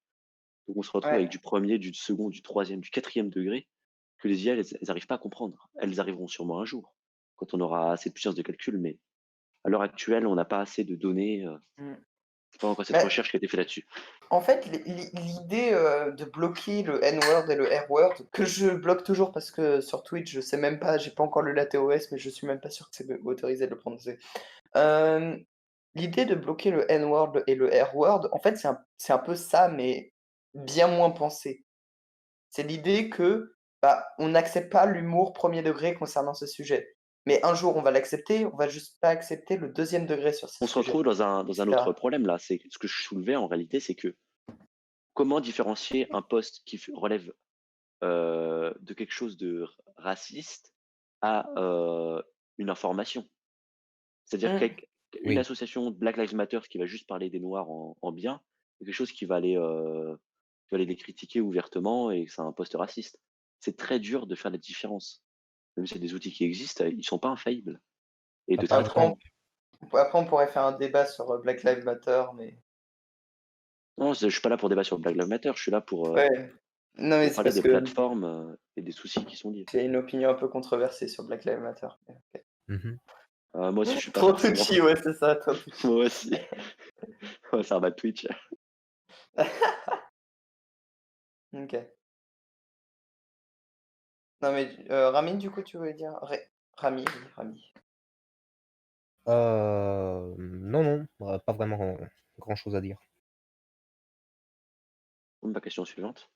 Donc on se retrouve avec ouais. du premier, du second, du troisième, du quatrième degré que les IA, elles arrivent pas à comprendre. Elles arriveront sûrement un jour, quand on aura assez de puissance de calcul, mais à l'heure actuelle, on n'a pas assez de données, Mmh. c'est pas encore cette Bah, recherche qui a été faite là-dessus. en fait, l'idée, de bloquer le N-word et le R-word, que je bloque toujours parce que sur Twitch, je sais même pas, j'ai pas encore lu la TOS, mais je suis même pas sûr que c'est autorisé de le prononcer. Hem, l'idée de bloquer le N-word et le R-word, en fait, c'est un peu ça, mais bien moins pensé. C'est l'idée que, bah, on n'accepte pas l'humour premier degré concernant ce sujet. Mais un jour, on va l'accepter, on va juste pas accepter le deuxième degré sur ces On se sujets, retrouve dans et un autre cetera. problème là, c'est ce que je soulevais en réalité, c'est que comment différencier un poste qui relève de quelque chose de raciste à une information. C'est-à-dire Mmh. une Oui, association Black Lives Matter qui va juste parler des noirs en bien, et quelque chose qui va aller les critiquer ouvertement et que c'est un poste raciste. C'est très dur de faire la différence. Même si c'est des outils qui existent, ils sont pas infaillibles et bah, de par Après, exemple, traitement. après, on pourrait faire un débat sur Black Lives Matter, mais Non, je suis pas là pour débattre sur Black Lives Matter, je suis là ouais. Non, mais pour c'est parler parce des que plateformes, et des soucis qui sont liés. j'ai une opinion un peu controversée sur Black Lives Matter. Mais OK. mhm. Moi aussi, je suis pas Trop forcément. touchy, ouais, c'est ça, trop touchy. Moi aussi. On va faire ma Twitch. OK. Non, mais Rami, du coup, tu voulais dire Rami, oui, Rami. Non, non, pas vraiment grand-chose à dire. Ma question suivante.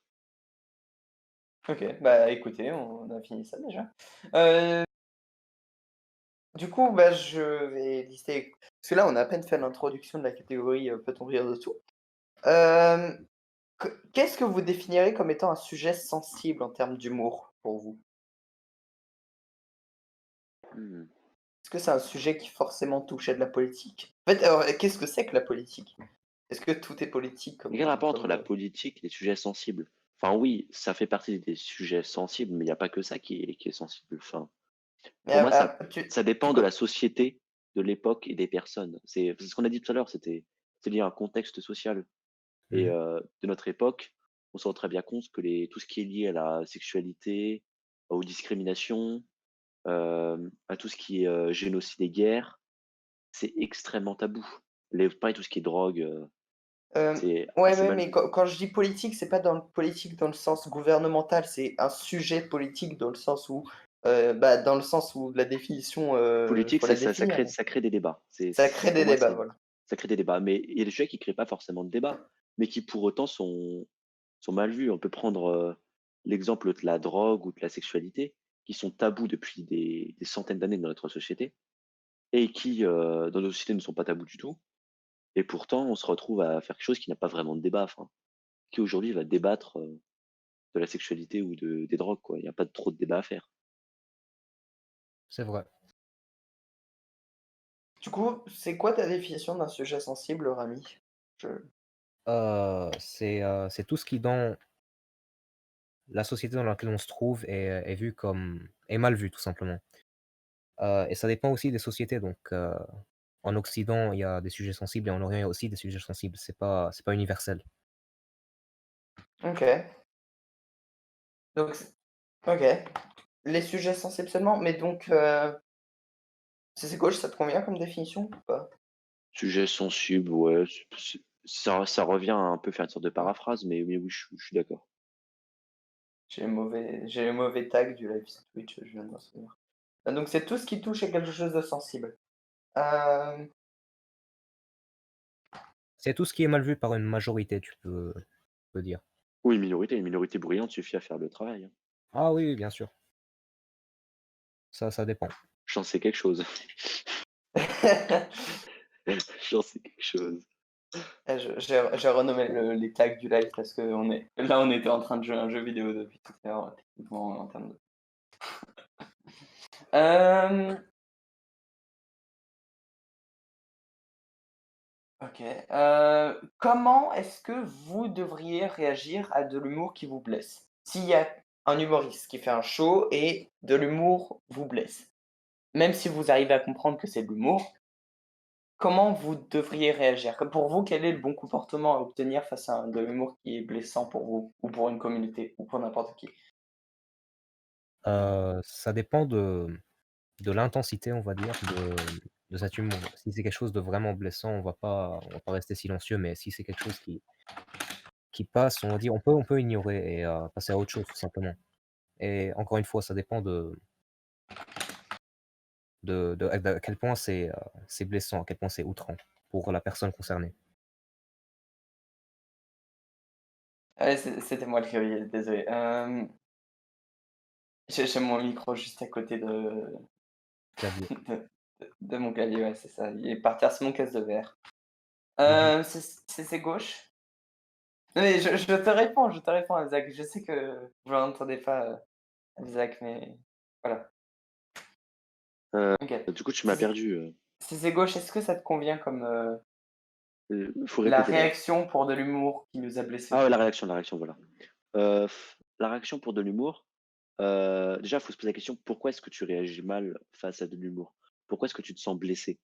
OK, bah, écoutez, on a fini ça déjà. Heu, du coup, bah, je vais lister parce que là, on a à peine fait l'introduction de la catégorie, peut-on rire de tout? Hem, qu'est-ce que vous définirez comme étant un sujet sensible en termes d'humour pour vous? Mmh. Est-ce que c'est un sujet qui forcément touche à de la politique? En fait, alors, qu'est-ce que c'est que la politique? Est-ce que tout est politique Mais quel rapport entre comme, la politique et les sujets sensibles? Enfin oui, ça fait partie des sujets sensibles, mais il y a pas que ça qui est sensible. Enfin, mais pour moi, ça tu ça tu dépend de co la société, de l'époque et des personnes. C'est ce qu'on a dit tout à l'heure, c'est lié à un contexte social et Mhm. de notre époque, on se rend très bien compte que tout ce qui est lié à la sexualité, aux discriminations, à tout ce qui est, génocide et guerre, c'est extrêmement tabou. Pareil, tout ce qui est drogue, c'est ouais, assez ouais, mal mais vu. quand je dis politique, c'est pas dans le politique dans le sens gouvernemental, c'est un sujet politique dans le sens où, bah, dans le sens où la définition, Politique, faut la ça définir. crée des débats. Ça crée Pour des moi, débats, voilà. ça crée des débats. Mais il y a des sujets qui créent pas forcément de débats, mais qui pour autant sont mal vus. On peut prendre, l'exemple de la drogue ou de la sexualité, qui sont tabous depuis des centaines d'années dans notre société et qui, dans nos sociétés ne sont pas tabous du tout et pourtant on se retrouve à faire quelque chose qui n'a pas vraiment de débat. Enfin, qui aujourd'hui va débattre, de la sexualité ou des drogues, quoi? Il y a pas trop de débat à faire. C'est vrai. Du coup, c'est quoi ta définition d'un sujet sensible, Rami? Je C'est tout ce qui, dans la société dans laquelle on se trouve, est vu comme est mal vu, tout simplement. Et ça dépend aussi des sociétés. Donc, en Occident, il y a des sujets sensibles et en Orient, il y a aussi des sujets sensibles. C'est pas universel. OK. Donc c OK. Les sujets sensibles seulement, mais donc c'est gauche, ça te convient comme définition ou pas? Sujet sensible, ouais, ça revient à un peu faire une sorte de paraphrase, mais oui, je suis d'accord. J'ai le mauvais tag du live sur Twitch, je viens de m'en souvenir. Donc c'est tout ce qui touche à quelque chose de sensible. Hem, C'est tout ce qui est mal vu par une majorité, tu peux dire. Oui, une minorité bruyante suffit à faire le travail, hein. Ah oui, oui, bien sûr. Ça dépend. J'en sais quelque chose. J'en sais quelque chose. j'ai renommé les tags du live parce que on était en train de jouer à un jeu vidéo depuis tout à l'heure, techniquement en termes de hem, OK, comment est-ce que vous devriez réagir à de l'humour qui vous blesse? S'il y a un humoriste qui fait un show et de l'humour vous blesse, même si vous arrivez à comprendre que c'est de l'humour, comment vous devriez réagir? Comme pour vous, quel est le bon comportement à obtenir face à de l'humour qui est blessant pour vous ou pour une communauté ou pour n'importe qui? Ça dépend de l'intensité, on va dire, de cet humour. Si c'est quelque chose de vraiment blessant, on va pas rester silencieux, mais si c'est quelque chose qui passe, on va dire, on peut ignorer et passer à autre chose, tout simplement. Et encore une fois, ça dépend à quel point c'est blessant, à quel point c'est outrant pour la personne concernée. Ouais, c'était moi le curieux, désolé. J'ai mon micro juste à côté Clavier. de mon clavier, ouais, c'est ça. Il est par terre, c'est mon casque de verre. Mmh. C'est gauche. Non, mais je te réponds, Abzak. Je sais que vous l'entendez pas, Abzak, mais voilà. Euh, Ok. du coup, tu m'as Si perdu. si c'est gauche, est-ce que ça te convient comme Faut la répéter d'ailleurs. réaction pour de l'humour qui nous a Ah blessés? ouais, la réaction, voilà. La réaction pour de l'humour, déjà, il faut se poser la question, pourquoi est-ce que tu réagis mal face à de l'humour? Pourquoi est-ce que tu te sens blessé?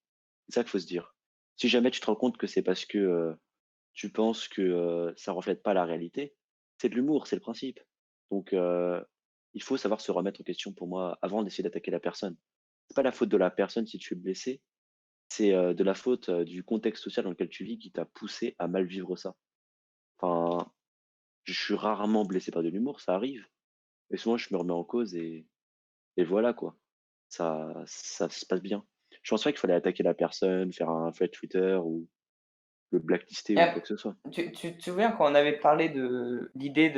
C'est ça qu'il faut se dire. Si jamais tu te rends compte que c'est parce que tu penses que ça reflète pas la réalité, c'est de l'humour, c'est le principe. Donc, il faut savoir se remettre en question pour moi avant d'essayer d'attaquer la personne. C'est pas la faute de la personne si tu es blessé, c'est de la faute du contexte social dans lequel tu vis qui t'a poussé à mal vivre ça. Enfin, je suis rarement blessé par de l'humour, ça arrive. Mais souvent, je me remets en cause et voilà quoi. Ça se passe bien. Je pense pas qu'il fallait attaquer la personne, faire un thread Twitter ou le blacklister Et ou quoi que ce soit. tu te souviens quand on avait parlé de l'idée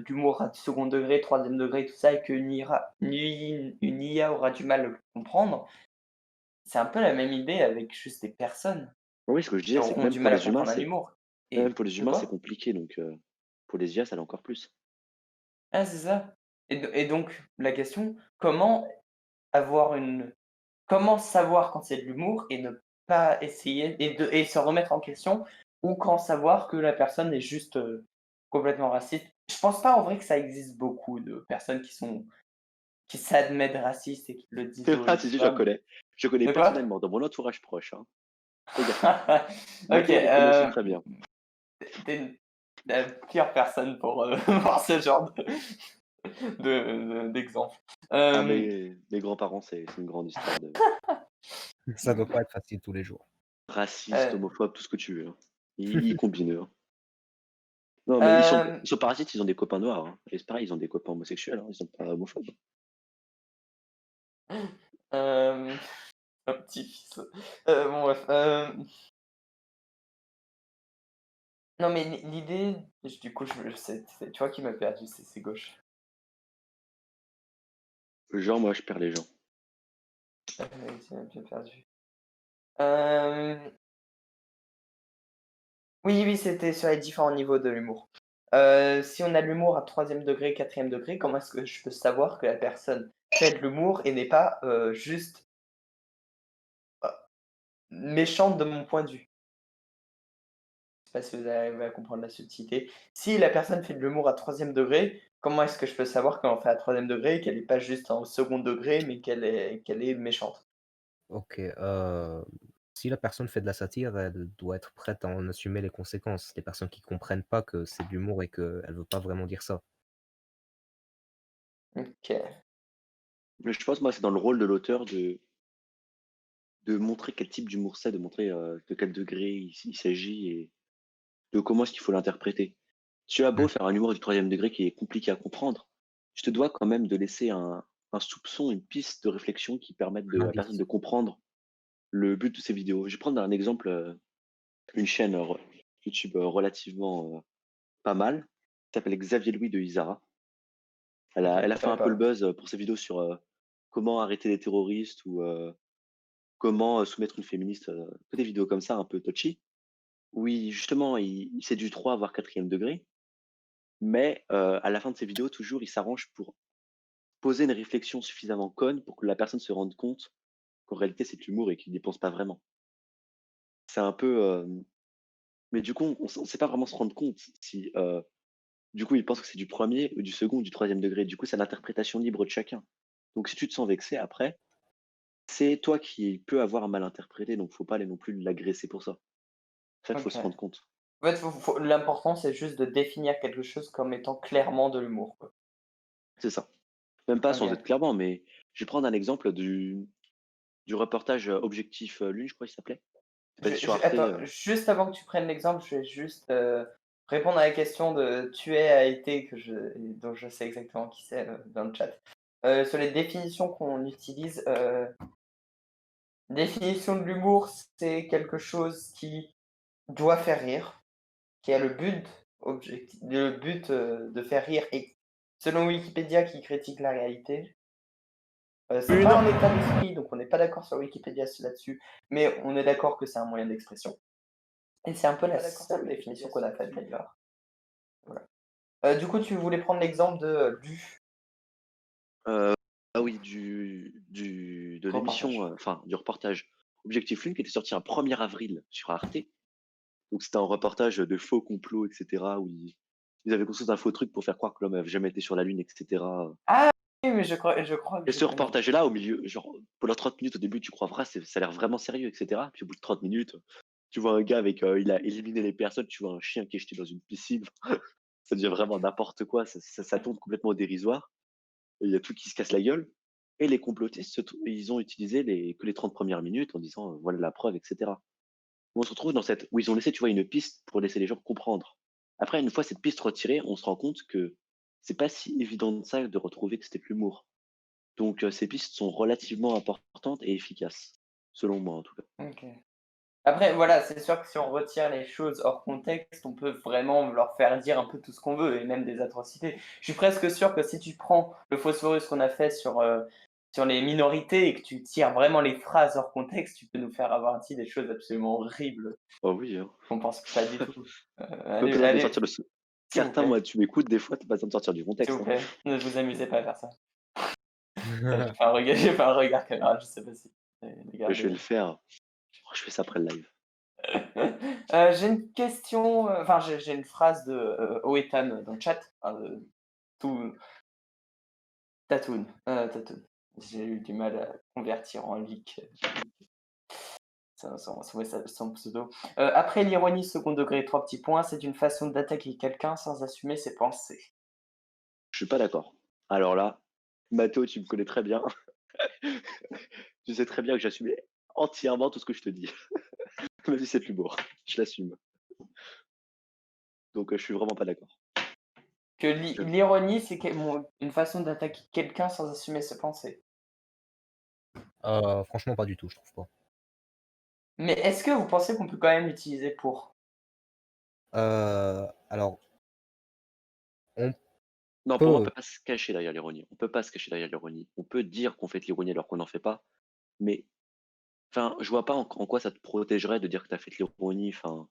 d'humour à second degré, troisième degré, tout ça, et une IA aura du mal à le comprendre, c'est un peu la même idée avec juste des personnes Oui, ce que je qui disais, c'est que auront même du pour mal à les humains, comprendre un c'est humour. même Et pour les de humains, c'est quoi? compliqué. Donc, pour les IA, ça l'est encore plus. Ah, c'est ça. Et donc, la question, avoir une comment savoir quand c'est de l'humour et ne pas essayer et se remettre en question, ou quand savoir que la personne est juste, complètement raciste? Je pense pas en vrai que ça existe beaucoup de personnes qui s'admettent racistes et qui le disent haut Ah, et si, tout si, bas, mais je connais de quoi? personnellement dans mon entourage proche, hein. Fais gaffe. OK, Mathéo les connaît aussi très bien. tu une la pire personne pour, voir ce genre d'exemple. Ah, Hem, mes grands-parents, c'est une grande histoire de Ça doit pas être facile tous les jours. raciste, heu, homophobe, tout ce que tu veux, hein. Ils combinent, eux, hein. Non, mais hem, ils sont pas racistes, ils ont des copains noirs, hein. Et c'est pareil, ils ont des copains homosexuels, hein, ils sont pas homophobes. hem, un petit-fils. Bon bref, non mais l'idée, du coup c'est toi qui m'as perdu, c'est gauche. Genre, moi, je perds les gens. Tu m'as bien perdu. Hem, oui, oui, c'était sur les différents niveaux de l'humour. Si on a de l'humour à troisième degré, quatrième degré, comment est-ce que je peux savoir que la personne fait de l'humour et n'est pas, juste, heu, méchante de mon point de vue? Je sais pas si vous arrivez à comprendre la subtilité. Si la personne fait de l'humour à troisième degré, comment est-ce que je peux savoir qu'elle en fait à troisième degré et qu'elle est pas juste en second degré, mais qu'elle est méchante? OK, si la personne fait de la satire, elle doit être prête à en assumer les conséquences. Les personnes qui comprennent pas que c'est de l'humour et qu'elle veut pas vraiment dire ça. OK. Mais je pense, moi, c'est dans le rôle de l'auteur de montrer quel type d'humour c'est, de montrer de quel degré il s'agit et de comment est-ce qu'il faut l'interpréter. Tu as beau Mmh. faire un humour du troisième degré qui est compliqué à comprendre, je te dois quand même de laisser un soupçon, une piste de réflexion qui permette Un à la personne indice. de comprendre le but de ces vidéos. Je vais prendre un exemple, une chaîne YouTube relativement pas mal, qui s'appelle Xavier Louis de Isara. OK, Elle je a fait savais un peu le pas. buzz pour ses vidéos sur comment arrêter les terroristes ou comment soumettre une féministe, que des vidéos comme ça un peu touchy. Oui, justement, c'est du 3 voire quatrième degré, mais à la fin de ses vidéos, toujours, il s'arrange pour poser une réflexion suffisamment conne pour que la personne se rende compte qu'en réalité, c'est de l'humour et qu'il n'y pense pas vraiment. C'est un peu, mais du coup, on sait pas vraiment se rendre compte si, du coup, il pense que c'est du premier ou du second ou du troisième degré. Du coup, c'est l'interprétation libre de chacun. Donc si tu te sens vexé après, c'est toi qui peux avoir mal interprété, donc faut pas aller non plus l'agresser pour ça. En fait, faut OK. se rendre compte. En fait, l'important, c'est juste de définir quelque chose comme étant clairement de l'humour, quoi. C'est ça. Même pas sans être OK. clairement, mais je vais prendre un exemple du reportage Objectif Lune, je crois qu'il s'appelait. C'est passé sur Arte. Attends, juste avant que tu prennes l'exemple, je vais juste, répondre à la question de tuer a été dont je sais exactement qui c'est, dans le chat. Sur les définitions qu'on utilise, définition de l'humour, c'est quelque chose qui doit faire rire, qui a le but, de faire rire, et selon Wikipédia qui critique la réalité, c'est pas un état d'esprit, donc on n'est pas d'accord sur Wikipédia là-dessus, mais on est d'accord que c'est un moyen d'expression, et c'est un peu la seule définition qu'on a faite d'ailleurs. voilà. Du coup, tu voulais prendre l'exemple de, du Euh, ah oui, de l'émission, reportage. enfin du reportage Objectif Lune qui était sorti un 1er avril sur Arte. Donc c'était un reportage de faux complots, etc. où ils avaient construit un faux truc pour faire croire que l'homme n'avait jamais été sur la Lune, etc. Ah oui, mais je crois que Et j'ai ce bien vu. reportage-là, au milieu, genre, pendant 30 minutes au début, tu crois vrai, ça a l'air vraiment sérieux, etc. Puis au bout de 30 minutes, tu vois un gars avec, il a éliminé les personnes, tu vois un chien qui est jeté dans une piscine. Ça devient vraiment n'importe quoi, ça tombe complètement au dérisoire. Et il y a tout qui se casse la gueule. Et les complotistes, ils ont utilisé que les 30 premières minutes en disant, voilà la preuve, etc. On se retrouve dans où ils ont laissé, tu vois, une piste pour laisser les gens comprendre. Après, une fois cette piste retirée, on se rend compte que c'est pas si évident de ça de retrouver que c'était de l'humour. Donc, ces pistes sont relativement importantes et efficaces, selon moi en tout cas. Ok. Après, voilà, c'est sûr que si on retire les choses hors contexte, on peut vraiment leur faire dire un peu tout ce qu'on veut, et même des atrocités. Je suis presque sûr que si tu prends le phosphorus qu'on a fait sur les minorités et que tu tires vraiment les phrases hors contexte, tu peux nous faire avoir dit des choses absolument horribles Oh oui, hein. qu'on pense pas du tout. Pas besoin de sortir Allez, le. s'il vous Certains, plaît, moi, tu m'écoutes, des fois, t'as pas besoin de sortir du s'il contexte, vous hein. plaît, ne vous amusez pas à faire ça. J'ai fait un regard caméra, je sais pas si Mais je vais regardez. le faire. Oh, je fais ça après le live. J'ai une question, enfin j'ai une phrase de Oetan dans le chat, enfin, tout Tatoon, Tatoon. J'ai eu du mal à convertir en leak son pseudo. Après l'ironie second degré, 3 petits points, c'est une façon d'attaquer quelqu'un sans assumer ses pensées. Je suis pas d'accord. Alors là, Mathéo, tu me connais très bien. Tu sais très bien que j'assume entièrement tout ce que je te dis. Même si c'est de l'humour. Je l'assume. Donc, je suis vraiment pas d'accord. Que Je- l'ironie, c'est une façon d'attaquer quelqu'un sans assumer ses pensées. Franchement, pas du tout, je trouve pas. Mais est-ce que vous pensez qu'on peut quand même l'utiliser pour? Alors, on Non, pour moi, on peut. peut pas se cacher derrière l'ironie. On peut pas se cacher derrière l'ironie. On peut dire qu'on fait de l'ironie alors qu'on n'en fait pas. Mais, enfin, je vois pas en quoi ça te protégerait de dire que tu as fait de l'ironie. Enfin,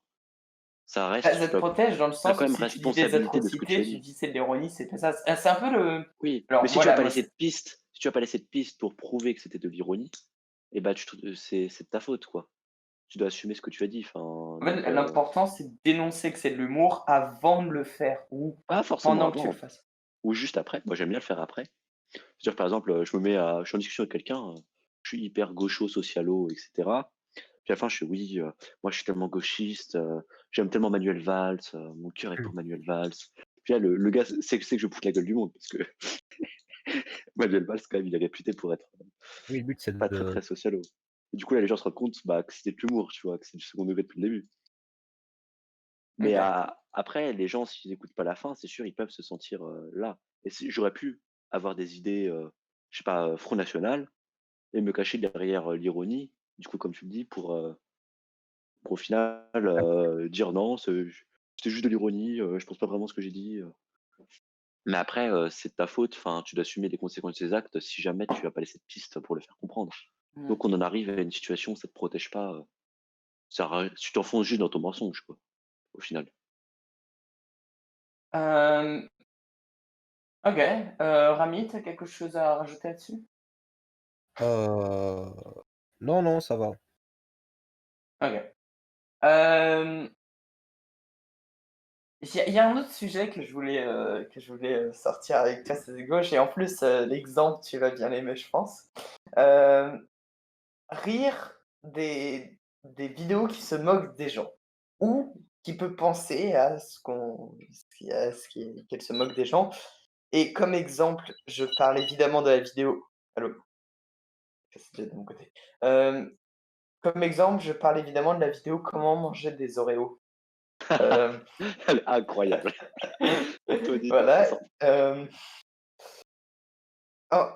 ça Bah, reste, ça te protège dans le tu as sens quand où même si tu dis des responsabilité de ce que tu atrocités, as tu dit. dis c'est de l'ironie, c'est pas ça. C'est un peu le. Oui, mais Alors si tu as voilà, pas moi, laissé de piste, si tu as pas laissé de piste pour prouver que c'était de l'ironie, eh ben, c'est de ta faute, quoi. Tu dois assumer ce que tu as dit. Enfin, en donc, fait, l'important, c'est de dénoncer que c'est de l'humour avant de le faire ou pas forcément pendant que tu le avant, fasses. ou juste après. Moi, j'aime bien le faire après. C'est-à-dire, par exemple, je suis en discussion avec quelqu'un, je suis hyper gaucho, socialo, etc. Puis à la fin, je suis oui, moi je suis tellement gauchiste, j'aime tellement Manuel Valls, mon cœur est pour Manuel Valls. Puis là, le gars sait que je pousse la gueule du monde, parce que Manuel Valls, quand même, il est réputé pour être Oui, le but, c'est pas très de. très socialo. Et du coup, là, les gens se rendent compte bah, que c'était de l'humour, tu vois, que c'est du second degré depuis le début. Mais Ok. après, les gens, s'ils n'écoutent pas la fin, c'est sûr, ils peuvent se sentir là. Et j'aurais pu avoir des idées, je sais pas, Front National, et me cacher derrière l'ironie, du coup, comme tu le dis, pour au final dire non, c'était juste de l'ironie, je pense pas vraiment ce que j'ai dit. Mais après, c'est de ta faute, enfin, tu dois assumer les conséquences de tes actes si jamais tu as pas laissé de piste pour le faire comprendre. Hmm. Donc on en arrive à une situation où ça te protège pas, tu t'enfonces juste dans ton mensonge, quoi, au final. Euh, ok. Rami, t'as quelque chose à rajouter là-dessus? Euh, Non, non, ça va. Ok. Euh, il y a un autre sujet que je voulais sortir avec toi, c'est de gauche, et en plus, l'exemple, tu vas bien l'aimer, je pense. Euh, Rire des vidéos qui se moquent des gens ou qui peut penser à qu'elle se moque des gens. Et comme exemple, je parle évidemment de la vidéo. Allô? C'est déjà de mon côté. Comme exemple, je parle évidemment de la vidéo comment manger des Oreos. Hem, Incroyable. Tony voilà, Vincent.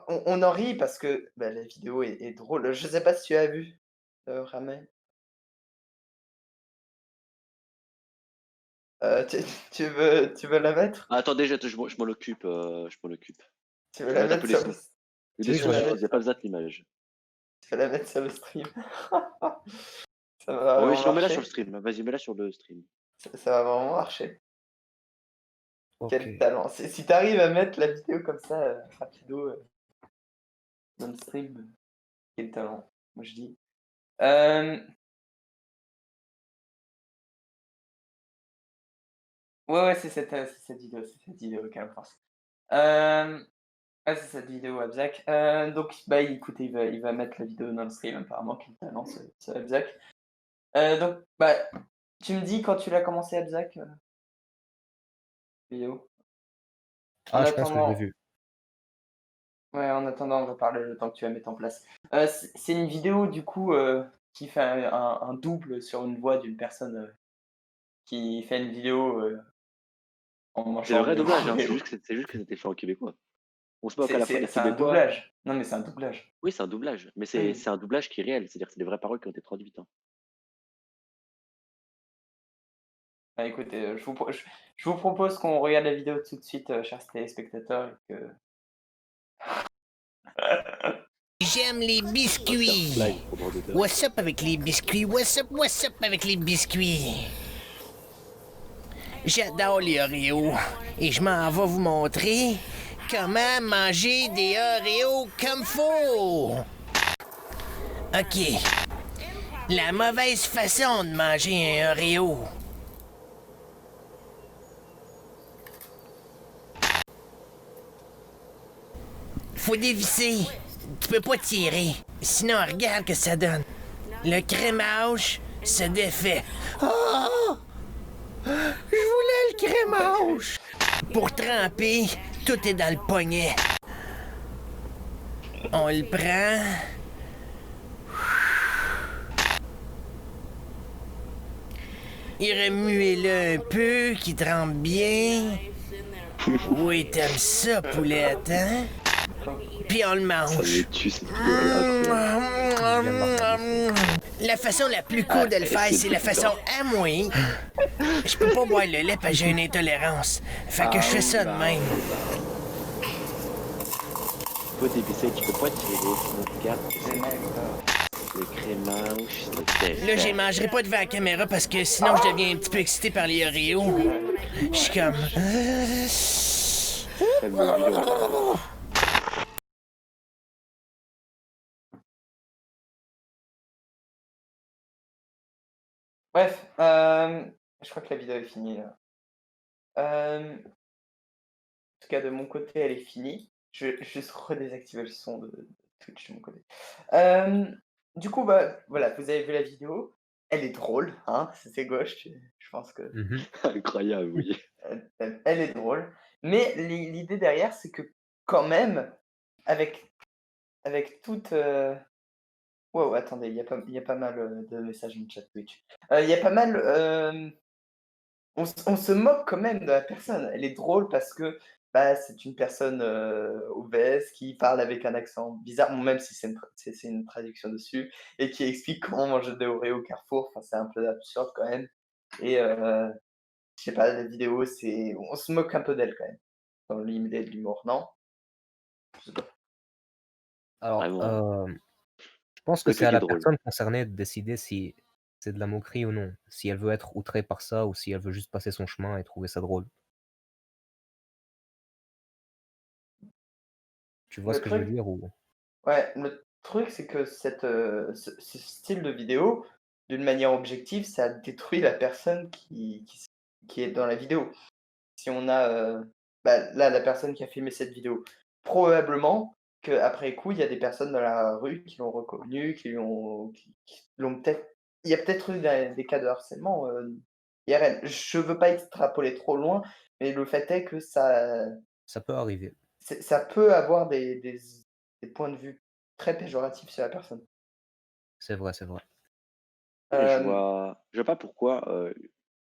on en rit parce que, bah, la vidéo est drôle. Je sais pas si tu as vu, Ramel? Tu tu veux la mettre? Ah, attendez, je m'en occupe, je m'en occupe. Tu veux Je vais la mettre un mettre peu les sur le sons. Il y a des Oui, tu je veux sons la regarde. suffisent, il mettre n'y a pas besoin de l'image. tu veux la mettre sur le stream? Ça va Oh oui, vraiment sinon mets-la sur le marcher? stream. Vas-y, mets-la sur le stream. Ça va vraiment marcher. Quel OK. talent. Si tu arrives à mettre la vidéo comme ça, rapido, dans le stream, quel talent, moi je dis. Hem, ouais, c'est cette vidéo, Cam Force. Ouais, c'est cette vidéo Abzac. Donc bah, écoute, il va mettre la vidéo dans le stream apparemment, quel talent ce Abzac. Donc bah, tu me dis quand tu l'as commencé Abzac, vidéo? En Ah, je pense que je l'ai attendant vu. Ouais, en attendant, on va parler le temps que tu vas mettre en place. C'est une vidéo du coup, qui fait un double sur une voix d'une personne, qui fait une vidéo, en C'est le mangeant vrai des doublage, hein, Oreos. c'est juste que c'était fait en québécois. On se moque à C'est la fois c'est des c'est un Québécois. doublage. Non, mais c'est un doublage. Oui, c'est un doublage, mais c'est Oui. c'est un doublage qui est réel, c'est-à-dire que c'est des vraies paroles qui ont été traduites, hein. Bah, écoutez, je vous propose qu'on regarde la vidéo tout de suite, chers téléspectateurs et que J'aime les On va se faire biscuits. flag pour droit d'auteur. What's up avec les biscuits? What's up avec les biscuits? J'adore les Oreos et je m'en vais vous montrer comment manger des Oreos comme faut. OK. La mauvaise façon de manger un Oreo. Faut dévisser. Tu peux pas tirer. Sinon, regarde que ça donne. Le crémage se défait. Oh! Je voulais le crémage. Pour tremper, tout est dans le poignet. On le prend. Et remuez-le un peu, qu'il trempe bien. Oui, t'aimes ça, poulette, hein? Puis on le Ça mange. me tue cette vidéo, elle est incroyable. La façon la plus cool de le faire, c'est la façon à moi. Je peux pas boire le lait parce que j'ai une intolérance. Fait que je fais ça de même. Tu peux dévisser, tu peux pas tirer, sinon regarde, le crémage, c'est Là, je mangerai pas devant la caméra parce que sinon je deviens un petit peu excité par les Oreos. Je suis comme... très mignon. bref, je crois que la vidéo est finie là. En tout cas de mon côté, elle est finie. Je vais juste redésactiver le son de Twitch de mon côté. Du coup, bah, voilà, vous avez vu la vidéo. Elle est drôle, hein, c'est gauche, je pense que Mmh. Incroyable, oui. elle est drôle. Mais l'idée derrière, c'est que quand même, avec toute, wow, attendez, il y a pas mal, de messages dans le chat Twitch. Il y a pas mal, on se moque quand même de la personne. Elle est drôle parce que, bah, c'est une personne, obèse qui parle avec un accent bizarre, bon, même si c'est une traduction dessus et qui explique comment manger des Oreos au Carrefour. Enfin, c'est un peu absurde quand même et je sais pas, la vidéo, on se moque un peu d'elle quand même, dans l'idée de l'humour, non? Je sais pas. Alors, Vraiment. je pense que Le c'est truc à est la drôle. personne concernée de décider si c'est de la moquerie ou non. Si elle veut être outrée par ça ou si elle veut juste passer son chemin et trouver ça drôle. Tu vois Le ce que je veux truc dire ou? Ouais, le truc, c'est que ce style de vidéo, d'une manière objective, ça détruit la personne qui est dans la vidéo. Si on a, bah, là, la personne qui a filmé cette vidéo, probablement qu'après coup, il y a des personnes dans la rue qui l'ont reconnu, qui l'ont peut-être il y a peut-être eu des cas de harcèlement, IRL. Je veux pas extrapoler trop loin, mais le fait est que Ça peut arriver. ça peut avoir des points de vue très péjoratifs sur la personne. C'est vrai, c'est vrai. Ouais, Hem, je vois pas pourquoi,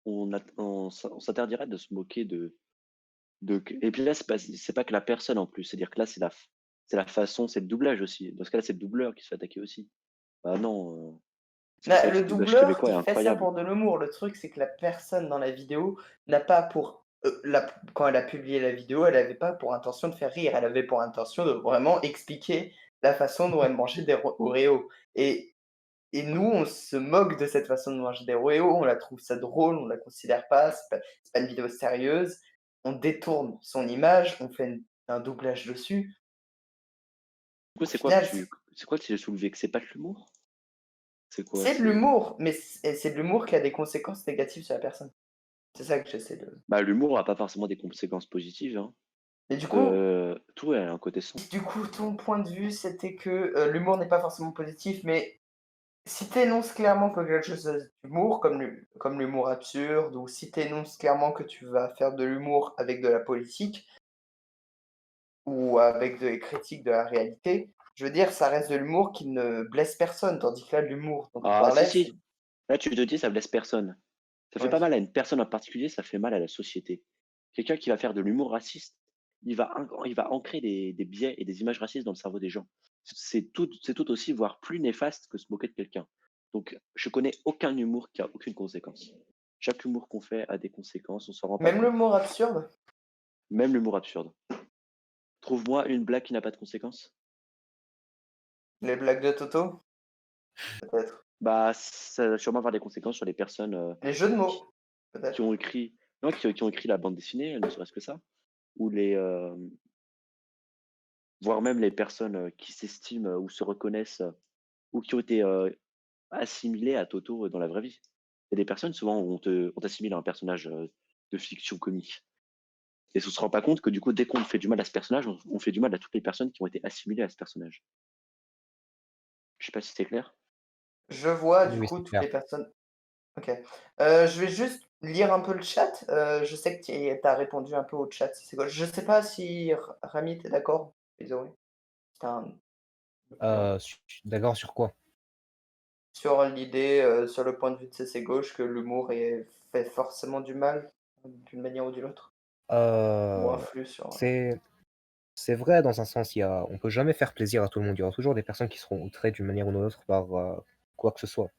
on s'interdirait de se moquer et puis là, c'est pas que la personne en plus, c'est-à-dire que là, c'est la façon, c'est le doublage aussi. Dans ce cas-là, c'est le doubleur qui se fait attaquer aussi. Bah non, parce que c'est bah, vrai que le le doublage doubleur, québécois est il fait ça incroyable. pour de l'humour. Le truc, c'est que la personne dans la vidéo n'a pas pour, quand elle a publié la vidéo, elle avait pas pour intention de faire rire. Elle avait pour intention de vraiment expliquer la façon dont elle mangeait des Oreos et nous, on se moque de cette façon de manger des Oreos, on la trouve ça drôle, on la considère pas, c'est pas une vidéo sérieuse on détourne son image, on fait un doublage dessus. Du coup, Au final, c'est quoi que tu as soulevé? Que c'est pas de l'humour? C'est quoi? c'est de l'humour, mais c'est de l'humour qui a des conséquences négatives sur la personne. C'est ça que j'essaie de. Bah, l'humour a pas forcément des conséquences positives, hein. Et du coup, Tout a un côté sombre. ton point de vue, c'était que l'humour n'est pas forcément positif, mais si tu énonces clairement que quelque chose est d'humour, comme l'humour absurde, ou si tu énonces clairement que tu vas faire de l'humour avec de la politique, ou avec des critiques de la réalité, je veux dire, ça reste de l'humour qui ne blesse personne, tandis que là, l'humour dont on Ah, si, parlait, si. Là, tu te dis, ça blesse personne. Ça fait oui. pas mal à une personne en particulier, ça fait mal à la société. Quelqu'un qui va faire de l'humour raciste, il va ancrer des biais et des images racistes dans le cerveau des gens. C'est tout aussi, voire plus néfaste que se moquer de quelqu'un. Donc, je connais aucun humour qui a aucune conséquence. Chaque humour qu'on fait a des conséquences, on s'en rend pas Même compte. l'humour absurde. Même l'humour absurde. Trouve-moi une blague qui n'a pas de conséquences. Les blagues de Toto, peut-être. Bah, ça va sûrement avoir des conséquences sur les personnes Les jeux de mots, qui peut-être. ont écrit, non, qui ont écrit la bande dessinée, ne serait-ce que ça, ou voire même les personnes qui s'estiment ou se reconnaissent ou qui ont été assimilées à Toto dans la vraie vie. Il y a des personnes, souvent, où on t'assimile à un personnage de fiction comique. Et on se rend pas compte que du coup, dès qu'on fait du mal à ce personnage, on fait du mal à toutes les personnes qui ont été assimilées à ce personnage. Je sais pas si c'est clair. Je vois, du Oui, coup, c'est toutes clair. les personnes. Ok. Je vais juste lire un peu le chat. Je sais que tu as répondu un peu au chat. C'est quoi? Je sais pas si Rami, t'es d'accord? Désolé. C'est un. D'accord, sur quoi? Sur l'idée, sur le point de vue de CC Gauche, que l'humour fait forcément du mal, d'une manière ou d'une autre, ou Euh, influe sur. c'est c'est vrai dans un sens, on peut jamais faire plaisir à tout le monde. Il y aura toujours des personnes qui seront outrées d'une manière ou d'une autre par quoi que ce soit.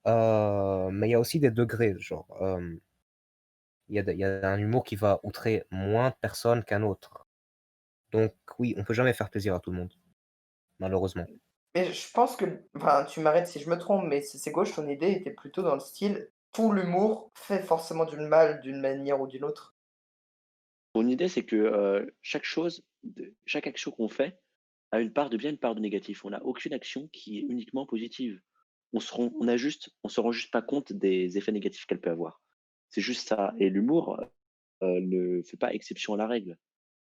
Mais il y a aussi des degrés, genre, il y a un humour qui va outrer moins de personnes qu'un autre. Donc oui, on peut jamais faire plaisir à tout le monde, malheureusement. Mais je pense que, enfin, tu m'arrêtes si je me trompe, mais CC Gauche, ton idée était plutôt dans le style, tout l'humour fait forcément du mal d'une manière ou d'une autre. Mon idée, c'est que chaque action qu'on fait a une part de bien, une part de négatif. On n'a aucune action qui est uniquement positive. On se rend juste pas compte des effets négatifs qu'elle peut avoir. C'est juste ça. Et l'humour ne fait pas exception à la règle.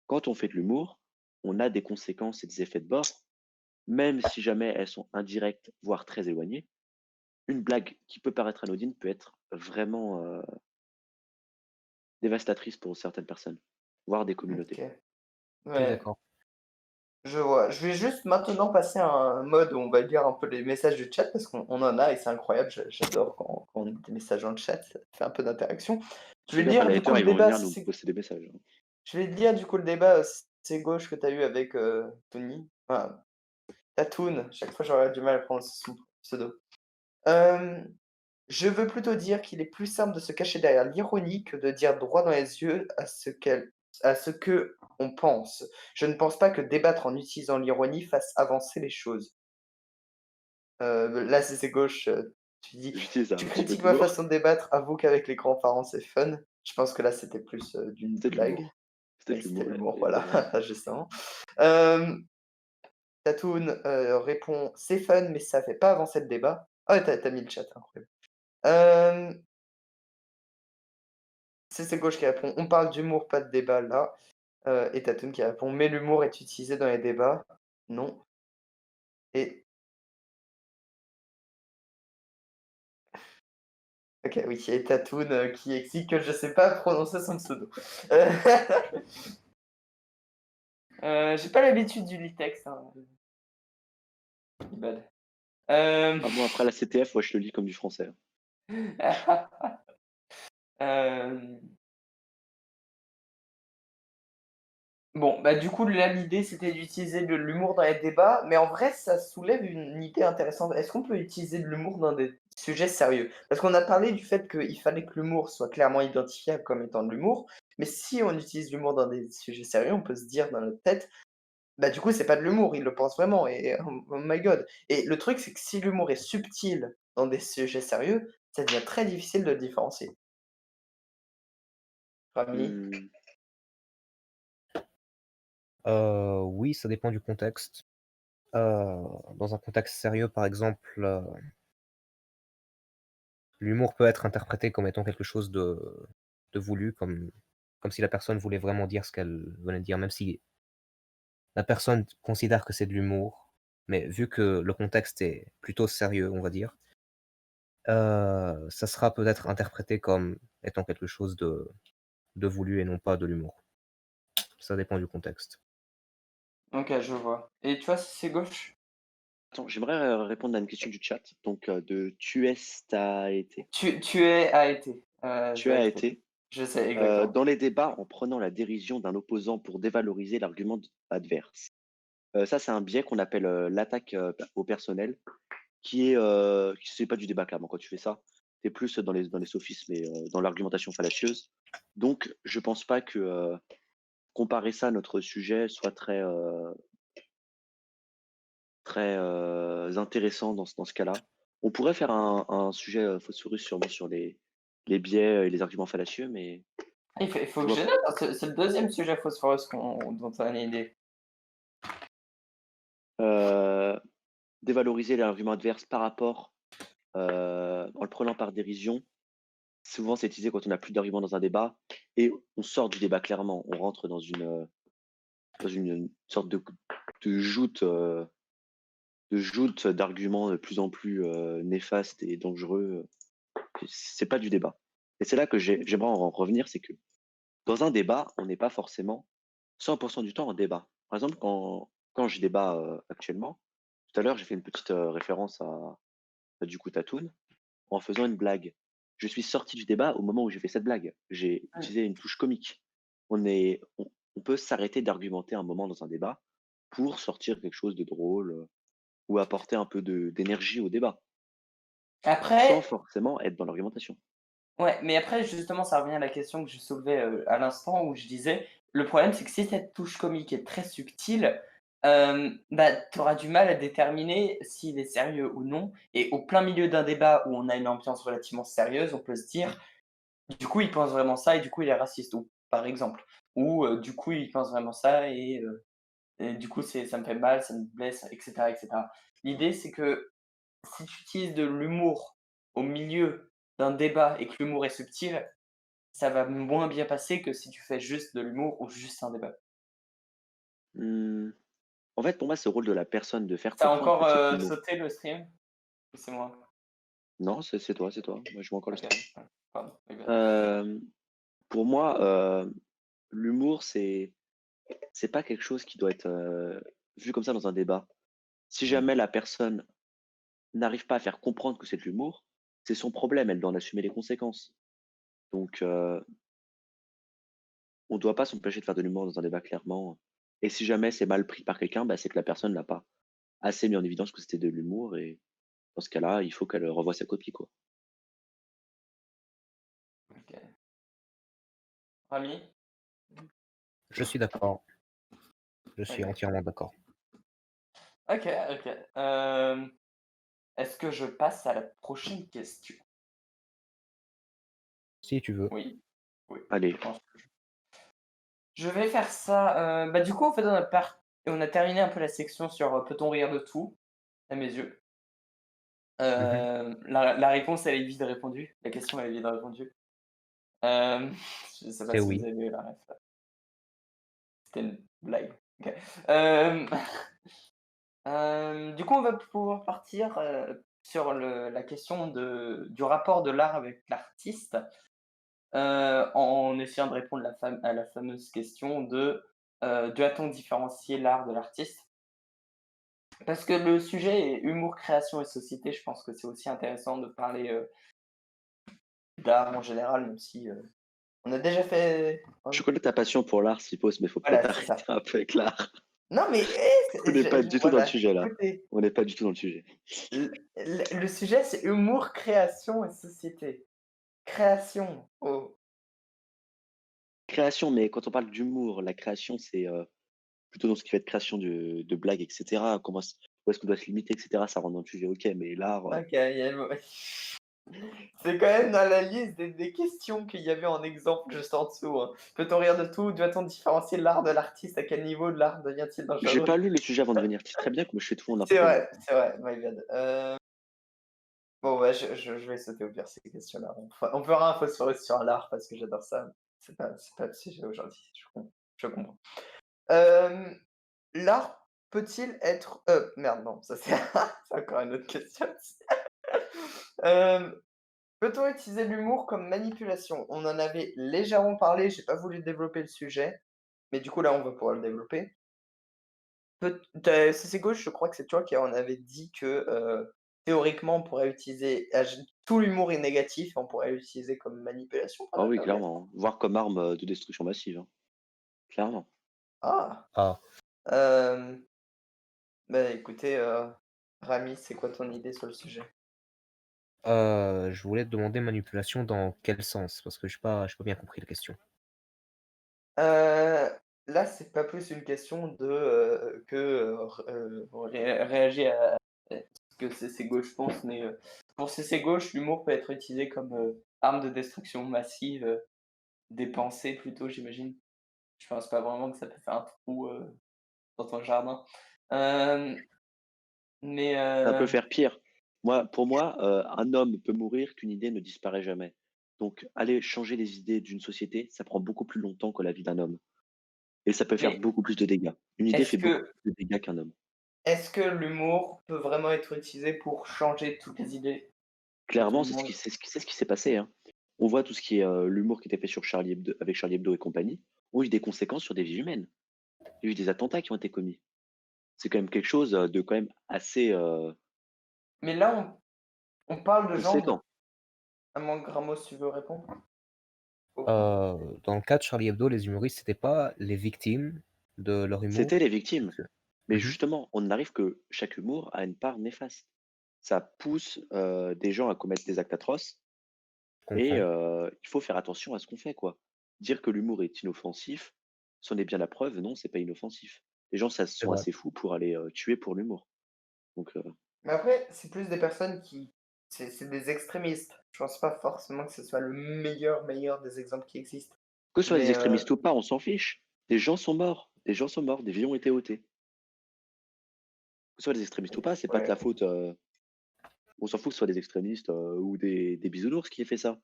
Quand on fait de l'humour, on a des conséquences et des effets de bord, même si jamais elles sont indirectes, voire très éloignées. Une blague qui peut paraître anodine peut être vraiment dévastatrice pour certaines personnes, voire des Ok. communautés. Je suis Ouais, d'accord. je vois. Je vais juste maintenant passer à un mode où on va lire un peu les messages du chat parce qu'on en a et c'est incroyable. J'adore quand on a des messages dans le chat, ça fait un peu d'interaction. Je vais C'est bien, enfin, lire les du coup haters, le ils vont débat. venir nous poster des messages, hein. Je vais lire du coup le débat c'est gauche que tu as eu avec Tony. Enfin, Tatoon. Chaque fois j'aurais du mal à prendre son pseudo. Euh, Je veux plutôt dire qu'il est plus simple de se cacher derrière l'ironie que de dire droit dans les yeux à ce que on pense. Je ne pense pas que débattre en utilisant l'ironie fasse avancer les choses. Là, c'est gauche. Tu dis, J'utilise un tu petit peu critiques ma d'humour. façon de débattre, avoue qu'avec les grands-parents c'est fun. Je pense que là, c'était plus d'une C'était de blague. l'humour. C'était Oui, de c'était l'humour, l'humour, voilà, évidemment. justement. Euh, Tatoon répond, c'est fun, mais ça fait pas avancer le débat. Ah, ouais, t'as mis le chat, incroyable. Euh, c'est gauche qui répond, on parle d'humour, pas de débat là. Et Tatoon qui répond, mais l'humour est utilisé dans les débats. Non. Et ok, oui, et Tatoon qui explique que je sais pas prononcer son pseudo. Euh, j'ai pas l'habitude du litex. Hein. Bad. Ah bon, après la CTF, moi je le lis comme du français, hein. Euh, Bon, bah du coup, là, l'idée, c'était d'utiliser de l'humour dans les débats, mais en vrai, ça soulève une idée intéressante. Est-ce qu'on peut utiliser de l'humour dans des sujets sérieux? Parce qu'on a parlé du fait qu'il fallait que l'humour soit clairement identifiable comme étant de l'humour, mais si on utilise l'humour dans des sujets sérieux, on peut se dire dans notre tête, bah du coup, c'est pas de l'humour, il le pense vraiment, et oh my god. Et le truc, c'est que si l'humour est subtil dans des sujets sérieux, ça devient très difficile de le différencier. Rami? Hmm, Oui, ça dépend du contexte. Dans un contexte sérieux, par exemple, l'humour peut être interprété comme étant quelque chose de voulu, comme si la personne voulait vraiment dire ce qu'elle venait de dire, même si la personne considère que c'est de l'humour. Mais vu que le contexte est plutôt sérieux, on va dire, ça sera peut-être interprété comme étant quelque chose de voulu et non pas de l'humour. Ça dépend du contexte. Ok, je vois. Et tu vois, si c'est gauche? Attends, j'aimerais répondre à une question du chat. Donc, de tu es, t'as été. Tu es a été. Je Tu vais as être. été. Je sais, exactement. Dans les débats en prenant la dérision d'un opposant pour dévaloriser l'argument adverse. Ça, c'est un biais qu'on appelle l'attaque au personnel, qui c'est pas du débat clairement quand tu fais ça. Tu es plus dans les sophismes et dans l'argumentation fallacieuse. Donc, je pense pas que comparer ça à notre sujet soit très intéressant dans ce cas-là. On pourrait faire un sujet phosphorus sûrement sur les biais et les arguments fallacieux, mais Il faut je que vois je note, hein, c'est le deuxième sujet phosphorus dont on a une idée. dévaloriser l'argument adverse par rapport en le prenant par dérision. Souvent, c'est utilisé quand on n'a plus d'arguments dans un débat et on sort du débat clairement. On rentre dans une sorte de joute, d'arguments de plus en plus néfastes et dangereux. C'est pas du débat. Et c'est là que j'aimerais en revenir, c'est que dans un débat, on n'est pas forcément 100% du temps en débat. Par exemple, quand je débat actuellement, tout à l'heure, j'ai fait une petite référence du coup Tatoun en faisant une blague. Je suis sorti du débat au moment où j'ai fait cette blague. J'ai utilisé une touche comique. On peut s'arrêter d'argumenter un moment dans un débat pour sortir quelque chose de drôle ou apporter un peu d'énergie au débat, sans Après, forcément être dans l'argumentation. ouais, mais après, justement, ça revient à la question que je soulevais à l'instant où je disais, le problème, c'est que si cette touche comique est très subtile, bah, tu auras du mal à déterminer s'il est sérieux ou non. Et au plein milieu d'un débat où on a une ambiance relativement sérieuse, on peut se dire, du coup, il pense vraiment ça et du coup, il est raciste, ou, par exemple. Ou du coup, il pense vraiment ça et du coup, ça me fait mal, ça me blesse, etc., etc. L'idée, c'est que si tu utilises de l'humour au milieu d'un débat et que l'humour est subtil, ça va moins bien passer que si tu fais juste de l'humour ou juste un débat. Hmm. En fait, pour moi, c'est au rôle de la personne de faire Tu comprendre encore que c'est de l'humour. sauté le stream? Ou c'est moi? Non, c'est toi, c'est toi. Moi, je vois encore le OK, stream. ouais, pardon, my bad. Pour moi, l'humour, c'est pas quelque chose qui doit être vu comme ça dans un débat. Si jamais la personne n'arrive pas à faire comprendre que c'est de l'humour, c'est son problème, elle doit en assumer les conséquences. Donc, on ne doit pas s'empêcher de faire de l'humour dans un débat, clairement. Et si jamais c'est mal pris par quelqu'un, bah, c'est que la personne n'a pas assez mis en évidence que c'était de l'humour. Et dans ce cas-là, il faut qu'elle revoie sa copie, quoi. OK. Rami? Je suis d'accord. Je suis OK. entièrement d'accord. OK, OK. Est-ce que je passe à la prochaine question? Si tu veux. Oui, oui, Allez, je pense que je vais faire ça, bah, du coup, en fait, on a terminé un peu la section sur, peut-on rire de tout? À mes yeux. Mmh. La réponse, elle est vite répondue. La question, elle est vite répondue. Hem, je sais pas C'est si vous oui. avez eu la ref. C'était une blague. OK. Hem, du coup, on va pouvoir partir, sur la question du rapport de l'art avec l'artiste, en essayant de répondre à la fameuse question doit-on différencier l'art de l'artiste? Parce que le sujet est humour, création et société, je pense que c'est aussi intéressant de parler, d'art en général, même si, on a déjà fait je connais ta passion pour l'art, suppose, mais faut peut-être voilà, c'est ça. arrêter un peu avec l'art. Non mais On n'est pas du tout dans le voilà, sujet, là. écoutez, On n'est pas du tout dans le sujet. le sujet c'est humour, création et société. Création, oh, Création, mais quand on parle d'humour, la création, c'est plutôt dans ce qui va être création de blagues, etc. Où est-ce qu'on doit se limiter, etc. Ça rentre dans le sujet, ok, mais l'art, OK, il y a le mot C'est quand même dans la liste des questions qu'il y avait en exemple juste en dessous, hein. Peut-on rire de tout? Doit-on différencier l'art de l'artiste? À quel niveau de l'art devient-il J'ai dangereux? pas lu le sujet avant de venir. Tu sais très bien que moi je fais tout en après-midi. C'est vrai, my bad. Bon, ouais, je vais sauter au pire ces questions-là. On fera un phosphorus sur l'art parce que j'adore ça. C'est pas le sujet aujourd'hui, je comprends. L'art peut-il être merde, non, ça c'est c'est encore une autre question. Hem, peut-on utiliser l'humour comme manipulation? On en avait légèrement parlé, j'ai pas voulu développer le sujet, mais du coup là, on va pouvoir le développer. C'est gauche, je crois que c'est toi qui en avais dit que, théoriquement, on pourrait utiliser tout l'humour est négatif et on pourrait l'utiliser comme manipulation par Ah oui, Internet? clairement, hein. Voire comme arme de destruction massive, hein. Clairement. Ah! Ah, Hem, bah, écoutez, Rami, c'est quoi ton idée sur le sujet? je voulais te demander manipulation dans quel sens? Parce que j'ai pas bien compris la question. Là, c'est pas plus une question de, que, réagir à ce que CC Gauche pense, mais, pour CC Gauche, l'humour peut être utilisé comme, arme de destruction massive, des pensées plutôt, j'imagine. Je pense pas vraiment que ça peut faire un trou, dans ton jardin. Hem, mais, Ça peut faire pire. Pour moi, un homme peut mourir qu'une idée ne disparaît jamais. Donc, aller changer les idées d'une société, ça prend beaucoup plus longtemps que la vie d'un homme. Et ça peut faire mais beaucoup plus de dégâts. Une idée est-ce fait beaucoup que plus de dégâts qu'un homme. est-ce que l'humour peut vraiment être utilisé pour changer toutes les idées de tout Clairement, le monde? c'est ce qui s'est passé, hein. On voit tout ce qui est l'humour qui était fait sur Charlie Hebdo, avec Charlie Hebdo et compagnie, ont eu des conséquences sur des vies humaines. Il y a eu des attentats qui ont été commis. C'est quand même quelque chose de quand même assez Mais là, on parle de gens. conséquent. À moins que Ramos, tu veux répondre? Oh. Dans le cas de Charlie Hebdo, les humoristes, c'était pas les victimes de leur C'était humour? les victimes. Parce que Mais mmh justement, on arrive que chaque humour a une part néfaste. Ça pousse des gens à commettre des actes atroces je et comprends. il faut faire attention à ce qu'on fait, quoi. Dire que l'humour est inoffensif, c'en est bien la preuve, non, c'est pas inoffensif. Les gens, ça C'est sont vrai. assez fous pour aller tuer pour l'humour. Donc, Mais après, c'est plus des personnes qui c'est des extrémistes. Je pense pas forcément que ce soit le meilleur des exemples qui existent. que ce soit des Mais, extrémistes ou pas, on s'en fiche. Des gens sont morts. Des gens sont morts. Des vies ont été ôtées. Que ce soit des extrémistes ou pas, c'est pas de ouais. la faute. On s'en fout que ce soit des extrémistes ou des bisounours qui aient fait ça.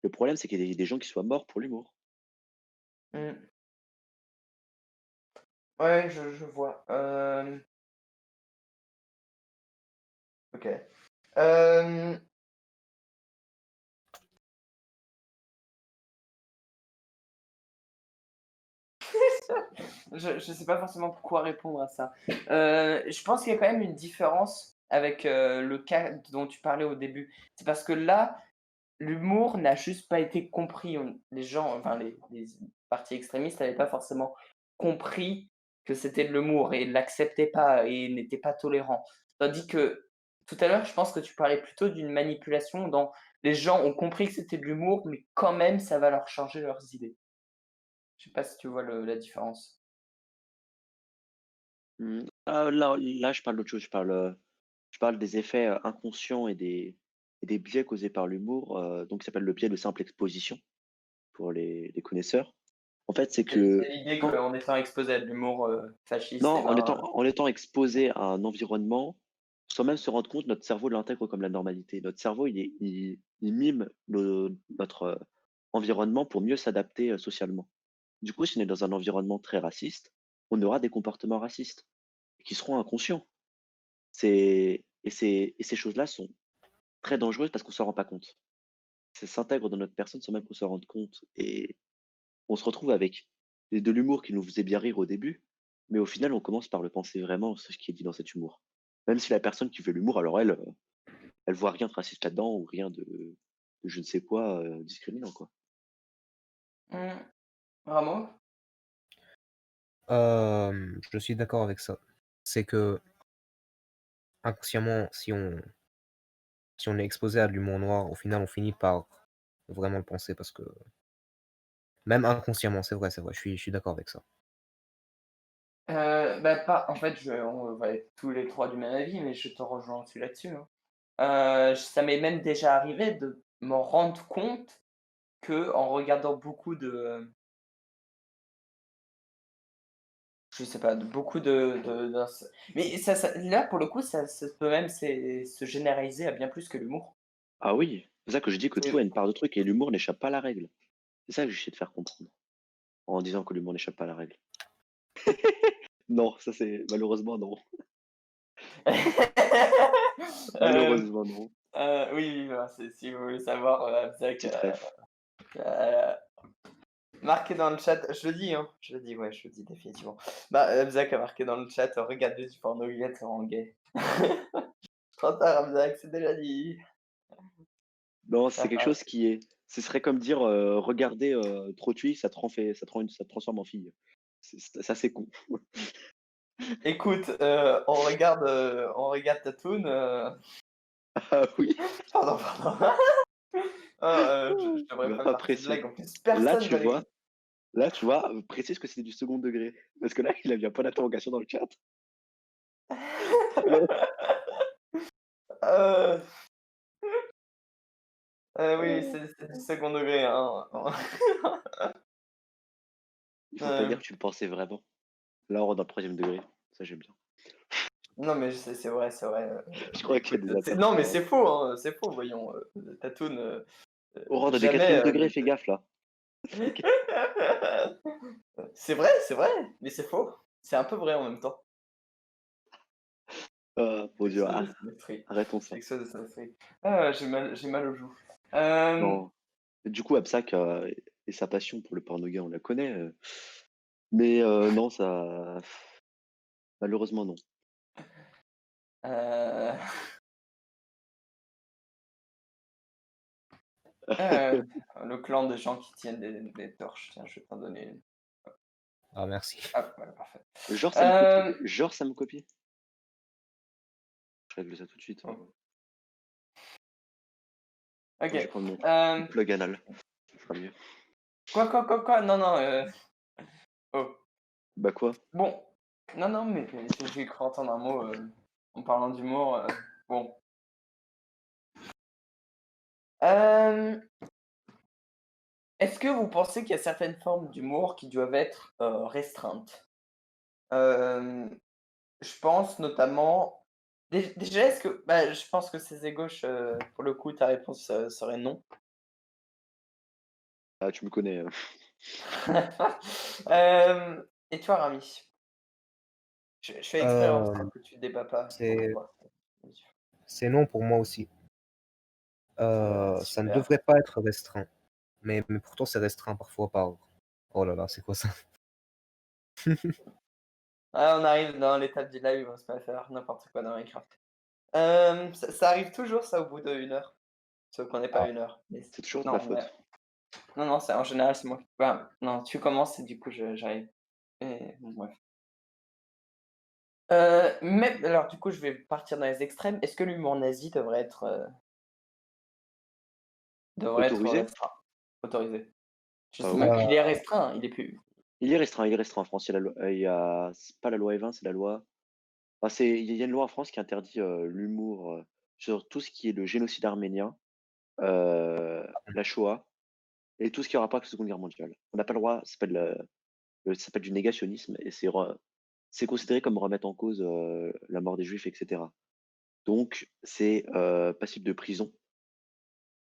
Le problème, c'est qu'il y a des gens qui soient morts pour l'humour. Mmh. Ouais, je vois. OK. Hem, je sais pas forcément quoi répondre à ça. Je pense qu'il y a quand même une différence avec, le cas dont tu parlais au début. C'est parce que là, l'humour n'a juste pas été compris. Les gens, enfin les partis extrémistes n'avaient pas forcément compris que c'était de l'humour et l'acceptaient pas et n'étaient pas tolérants. Tandis que tout à l'heure, je pense que tu parlais plutôt d'une manipulation dans les gens ont compris que c'était de l'humour, mais quand même, ça va leur changer leurs idées. Je sais pas si tu vois la différence. Là, je parle d'autre chose. Je parle des effets inconscients et des biais causés par l'humour, donc qui s'appelle le biais de simple exposition pour les connaisseurs. En fait, c'est C'est que l'idée quand qu'en étant exposé à de l'humour non, fasciste, et ben, en étant exposé à un environnement, sans même se rendre compte, notre cerveau l'intègre comme la normalité. Notre cerveau, il mime notre environnement pour mieux s'adapter socialement. Du coup, si on est dans un environnement très raciste, on aura des comportements racistes qui seront inconscients. Et ces choses-là sont très dangereuses parce qu'on s'en rend pas compte. Ça s'intègre dans notre personne sans même qu'on s'en rende compte. Et on se retrouve avec de l'humour qui nous faisait bien rire au début, mais au final, on commence par le penser vraiment, ce qui est dit dans cet humour. Même si la personne qui fait l'humour, alors elle, elle voit rien de raciste là-dedans ou rien de je ne sais quoi discriminant, quoi. mmh, vraiment? Je suis d'accord avec ça. C'est que inconsciemment, si on est exposé à de l'humour noir, au final, on finit par vraiment le penser parce que même inconsciemment, c'est vrai, je suis d'accord avec ça. Bah, pas en fait, on va être tous les 3 du même avis, mais je te rejoins aussi là-dessus, hein. Ça m'est même déjà arrivé de m'en rendre compte que en regardant beaucoup de, je sais pas, de beaucoup de mais ça là, pour le coup, ça peut même se généraliser à bien plus que l'humour. Ah oui, c'est ça que je dis que tout a C'est une part de truc et l'humour n'échappe pas à la règle. C'est ça que j'essaie de faire comprendre en disant que l'humour n'échappe pas à la règle. Non, ça c'est malheureusement non. Hem, Malheureusement non. oui, oui, bah, si vous voulez savoir, Abzak, Petite ref. heu, marqué dans le chat, je le dis, hein, je le dis, ouais, je le dis définitivement. Bah, Abzak a marqué dans le chat: «Regardez du porno gay, ça rend gay». Trop tard, Abzak, c'est déjà dit. Non, Ça c'est quelque passe. chose qui est ce serait comme dire, regarder, trop de filles, ça te transforme en fille. C'est assez con. Écoute, on regarde Tatoon, Ah oui, pardon, pardon. Ah, je devrais va pas pas faire cette presser. blague, en plus Là, personne tu va vois l'écouter. là, tu vois, précise que c'était du second degré. Parce que là, il a mis un point d'interrogation dans le chat. Alors, Heu, oui, c'est du second degré, hein. il faut pas dire Hem, que tu le pensais vraiment. Là, on rentre dans le 3e degré. Ça, j'aime bien. non, mais c'est vrai, c'est vrai, Je crois qu'il y écoute, a des non, mais interprètes. c'est faux, voyons, Tatoon, On rentre dans des jamais, 4e degrés, fais gaffe là. Fais gaffe. c'est vrai, mais c'est faux. C'est un peu vrai en même temps. Ah, mon Quelque Dieu, chose de symétrique. arrêtons ça. Quelque chose de symétrique. Ah, j'ai mal aux joues. Hem, Non. Du coup, Absac, et sa passion pour le porno gay, on la connaît, mais non, ça malheureusement non. heu, heu, le clan des gens qui tiennent des torches, tiens, je vais t'en donner une. Ah, merci. Hop, voilà, parfait. Genre ça me copie, Hem, genre ça me copie. Je règle ça tout de suite. oh, Moi, je vais OK. prendre mon Hem, plug anal, ça sera mieux. quoi? Non, non, oh, Bah quoi? bon, non, non, mais j'ai cru entendre un mot, en parlant d'humour, bon. Hem, est-ce que vous pensez qu'il y a certaines formes d'humour qui doivent être, restreintes? Hem, je pense notamment déjà, est-ce que bah, je pense que c'est gauche, pour le coup, ta réponse, serait non. Ah, tu me connais, Et toi, Rami? Je fais exprès, hein, pour Hem, que tu débats pas, pour c'est voir. c'est non pour moi aussi. Ça ne Super. devrait pas être restreint, mais pourtant c'est restreint parfois par oh là là, c'est quoi ça? Ah, on arrive dans l'étape du live où on se met à faire n'importe quoi dans Minecraft. Ça arrive toujours ça au bout d'1 heure, sauf qu'on n'est pas à Ah, 1 heure. Mais c'est toujours de ma non, ouais. faute. Non, non, c'est en général, c'est moi qui bah, non, tu commences et du coup j'arrive et bon bref. Même alors du coup, je vais partir dans les extrêmes. Est-ce que l'humour nazi devrait être Autorisé? restreint? Autorisé? Je sais même il heu, est restreint, il est plus Il est restreint en France. Il y a la loi il y a c'est pas la loi Evin, c'est la loi il y a une loi en France qui interdit, l'humour, sur tout ce qui est le génocide arménien, la Shoah et tout ce qui a rapport avec la Seconde Guerre mondiale. On n'a pas le droit, ça s'appelle du négationnisme et c'est considéré comme remettre en cause, la mort des juifs et cetera. Donc c'est, passible de prison.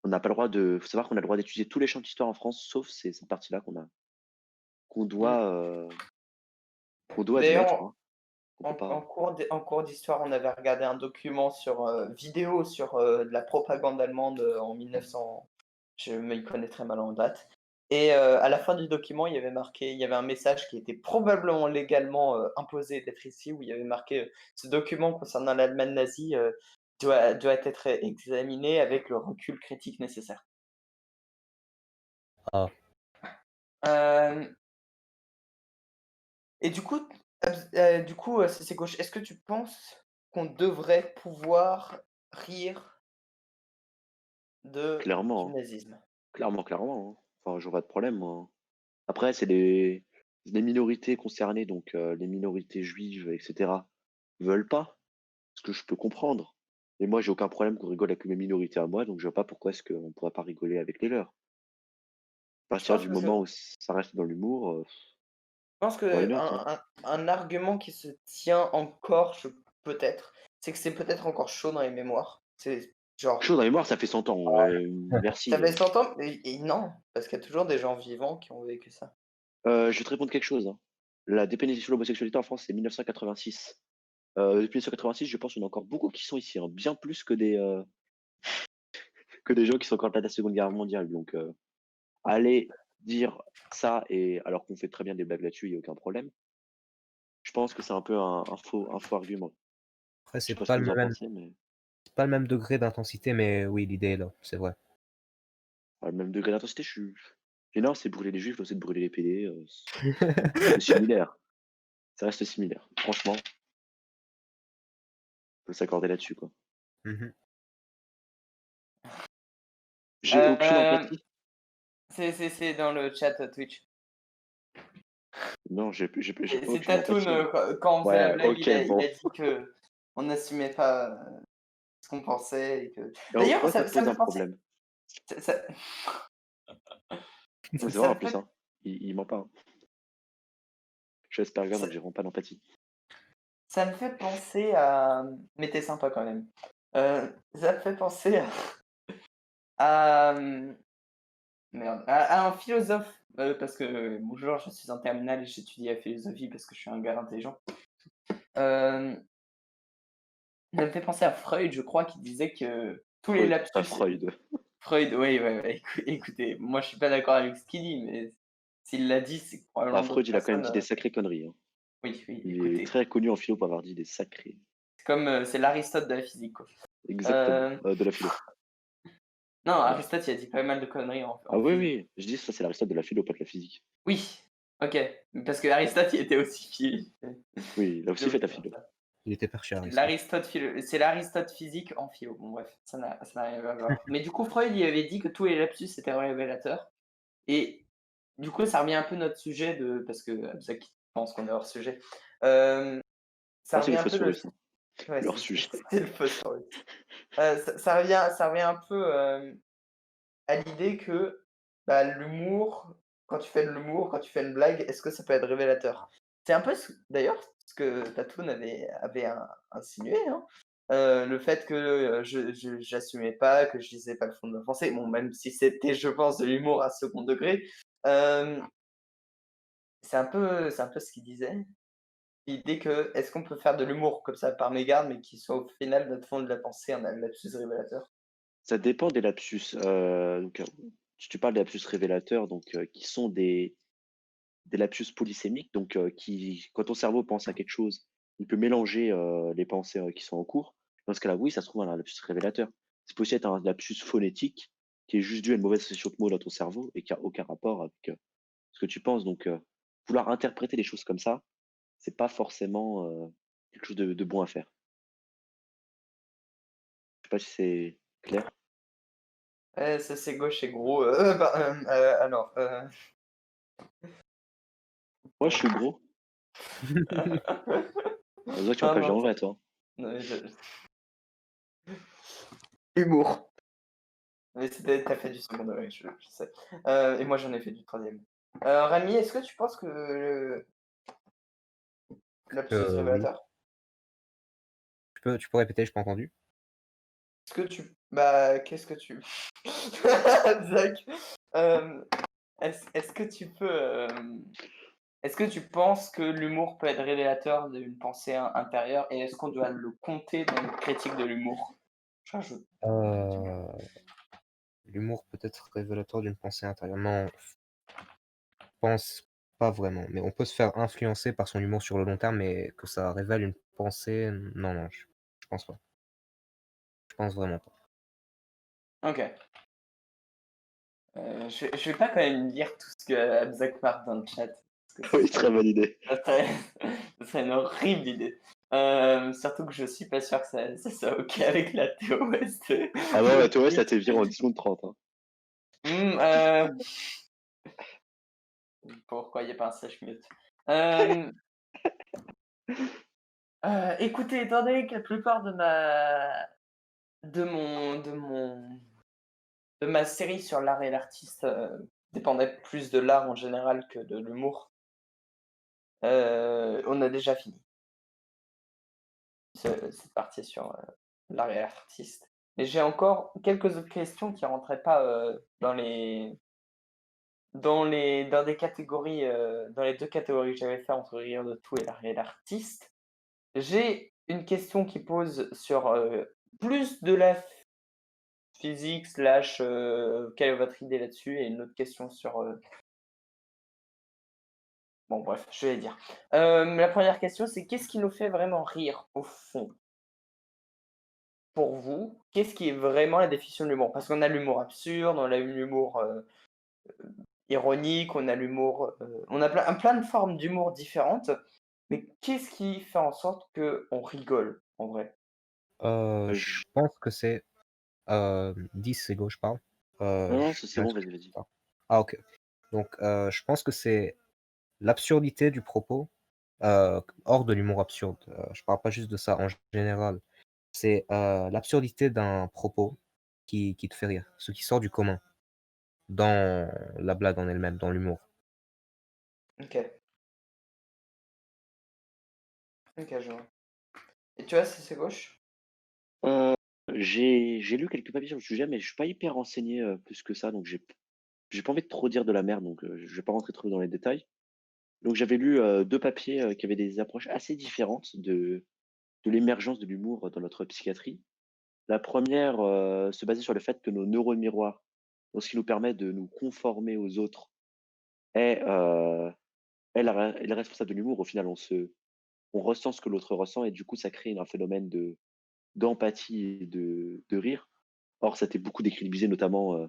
On n'a pas le droit de faut savoir qu'on a le droit d'étudier tous les champs d'histoire en France, sauf cette partie-là qu'on mmh. doit, qu'on doit admettre, D'ailleurs, hein, qu'on peut pas en cours d'histoire, on avait regardé un document sur, vidéo sur, de la propagande allemande, en 1900, je m'y connais très mal en date et à la fin du document, il y avait un message qui était probablement légalement, imposé d'être ici, où il y avait marqué, «Ce document concernant l'Allemagne nazie, doit être examiné avec le recul critique nécessaire». ah, Hem Et du coup, c'est gauche. Est-ce que tu penses qu'on devrait pouvoir rire du clairement, hein. nazisme? Clairement, hein. Enfin, j'aurais pas de problème, moi, hein. Après, c'est des minorités concernées, donc les minorités juives et cetera veulent pas, ce que je peux comprendre. Et moi, j'ai aucun problème qu'on rigole avec mes minorités à moi, donc je vois pas pourquoi est-ce qu'on pourrait pas rigoler avec les leurs. À Je partir pense du que moment où ça reste dans l'humour, Je pense why que not, hein? un argument qui se tient encore, peut-être, c'est que c'est peut-être encore chaud dans les mémoires. C'est genre, Chaud dans les mémoires, ça fait 100 ans, merci. ça fait 100 ans, et non, parce qu'il y a toujours des gens vivants qui ont vécu ça. Je vais te répondre quelque chose, hein. La dépénalisation de l'homosexualité en France, c'est 1986. Depuis 1986, je pense qu'il y en a encore beaucoup qui sont ici, hein, bien plus que des gens qui sont encore là de la Seconde Guerre mondiale. Donc, aller dire ça, et alors qu'on fait très bien des blagues là-dessus, il n'y a aucun problème. Je pense que c'est un peu un faux argument. Après, Je sais c'est pas ce pas que vous le en même, pensez, mais c'est pas le même degré d'intensité, mais oui, l'idée est là, c'est vrai. le même degré d'intensité, je suis. Et non, c'est brûler les juifs, c'est de brûler les PD. C'est similaire. Ça reste similaire. Franchement, on peut s'accorder là-dessus, quoi. Mhm. J'ai aucune Euh, empathie. c'est dans le chat Twitch. Non, j'ai C'est aucune Tatoon, empathie. quand on faisait la Ouais, blague, ok, il bon. a dit que on n'assumait pas ce qu'on pensait. Et en D'ailleurs, quoi ça te ça pose me un fait penser. problème? Ça, ça- C'est vrai ça en me plus, fait hein. Il ment pas, hein. Je suis Asperger, donc j'ai vraiment pas d'empathie. Ça me fait penser à. Mais t'es sympa quand même. Ça me fait penser à, merde, à un philosophe. Parce que bonjour, je suis en terminale et j'étudie la philosophie parce que je suis un gars intelligent. Ça me fait penser à Freud, je crois, qui disait que tous les Freud, pas lapsus. Freud. Freud, oui, ouais. Écoutez, moi je suis pas d'accord avec ce qu'il dit, mais s'il l'a dit, c'est que Ah, probablement d'autres Freud, il a quand même personnes. dit des sacrées conneries, hein. Oui, Il est écoutez. très connu en philo pour avoir dit des sacrées. C'est comme c'est l'Aristote de la physique, quoi. Exactement. De la philo. Non, Voilà. Aristote, il a dit pas mal de conneries en Ah oui, physique. oui. Je dis ça, c'est l'Aristote de la philo, pas de la physique. Oui, ok. Parce que Aristote, il était aussi Oui, il a aussi fait la philo. Il était perché à C'est l'Aristote physique en philo. Bon, bref, ça n'a rien à voir. Mais du coup, Freud, il avait dit que tous les lapsus étaient révélateurs. Et du coup, ça revient un peu à notre sujet parce que Abzak pense qu'on est hors sujet. Ça Ah, c'est revient le un peu phosphorus, hein. Ouais, Leur sujet. c'est le phosphorus. Ça revient un peu à l'idée que bah, l'humour, quand tu fais de l'humour, quand tu fais une blague, est-ce que ça peut être révélateur? C'est un peu d'ailleurs ce que Tatoon avait insinué, hein. Le fait que j'assumais pas, que je disais pas le fond de ma pensée, bon, même si c'était, je pense, de l'humour à second degré, euh, c'est un peu ce qu'il disait. L'idée que, est-ce qu'on peut faire de l'humour comme ça par mégarde, mais qui soit au final notre fond de la pensée un lapsus révélateur? Ça dépend des lapsus. Donc, si tu parles des lapsus révélateurs, donc, qui sont des lapsus polysémiques, donc, quand ton cerveau pense à quelque chose, il peut mélanger les pensées qui sont en cours. Dans ce cas-là, oui, ça se trouve un lapsus révélateur. C'est possible être un lapsus phonétique qui est juste dû à une mauvaise association de mots dans ton cerveau et qui a aucun rapport avec ce que tu penses. Donc, vouloir interpréter les choses comme ça, c'est pas forcément quelque chose de bon à faire. Je sais pas si c'est clair. Ça, c'est gauche et gros. Alors, Moi, je suis gros. On dirait que tu m'as non, pas vu non, en vrai, toi. non, humour. Mais t'as fait du second degré, je sais. Et moi, j'en ai fait du troisième. Rémi, est-ce que tu penses que lapsus Oui. révélateur? Tu peux répéter, je pas entendu. Est-ce que tu. Bah, qu'est-ce que tu. Zach, est-ce que tu peux. Est-ce que tu penses que l'humour peut être révélateur d'une pensée intérieure et est-ce qu'on doit le compter dans une critique de l'humour? J'ajoute. L'humour peut être révélateur d'une pensée intérieure. Non, je pense pas vraiment. Mais on peut se faire influencer par son humour sur le long terme, mais que ça révèle une pensée, non, je pense pas. Je pense vraiment pas. Ok. Je vais pas quand même lire tout ce que Abzak marque dans le chat. Parce que Oui, très bonne idée. ça serait une horrible idée. Surtout que je suis pas sûr que ça soit ok avec la TOS. Ah ouais, toi, ça t'est viré en 10 secondes 30. Hein. Pourquoi il n'y a pas un slash mute? Écoutez, étant donné que la plupart de ma série sur l'art et l'artiste dépendait plus de l'art en général que de l'humour. On a déjà fini cette partie sur l'art et l'artiste. Mais j'ai encore quelques autres questions qui rentraient pas dans des catégories, dans les deux catégories que j'avais fait entre rire de tout et l'art et l'artiste. J'ai une question qui pose sur plus de la physique slash quelle est votre idée là-dessus et une autre question sur bon bref, je vais dire. La première question, c'est qu'est-ce qui nous fait vraiment rire au fond? Pour vous, qu'est-ce qui est vraiment la définition de l'humour? Parce qu'on a l'humour absurde, on a l'humour ironique, on a l'humour, on a plein de formes d'humour différentes. Mais qu'est-ce qui fait en sorte qu'on rigole en vrai? Je pense que c'est 10, c'est go, je parle. Non, non, Je c'est dirais bon, ce que vas-y, tu vas-y. penses. Ah OK. Donc je pense que c'est l'absurdité du propos, hors de l'humour absurde. Je parle pas juste de ça, en général. C'est, l'absurdité d'un propos qui te fait rire, ce qui sort du commun, dans la blague en elle-même, dans l'humour. OK. OK, je vois. Et tu vois, c'est gauche? Heu, j'ai lu quelques papiers sur le sujet, mais je suis pas hyper renseigné, plus que ça, donc j'ai pas envie de trop dire de la merde, donc je vais pas rentrer trop dans les détails. Donc j'avais lu, 2 papiers, qui avaient des approches assez différentes de l'émergence de l'humour dans notre psychiatrie. La première se basait sur le fait que nos neurones miroirs, donc ce qui nous permet de nous conformer aux autres, est, est le responsable de l'humour. Au final, on ressent ce que l'autre ressent et du coup, ça crée un phénomène d'empathie et de rire. Or, ça a été beaucoup décrédibilisé, notamment,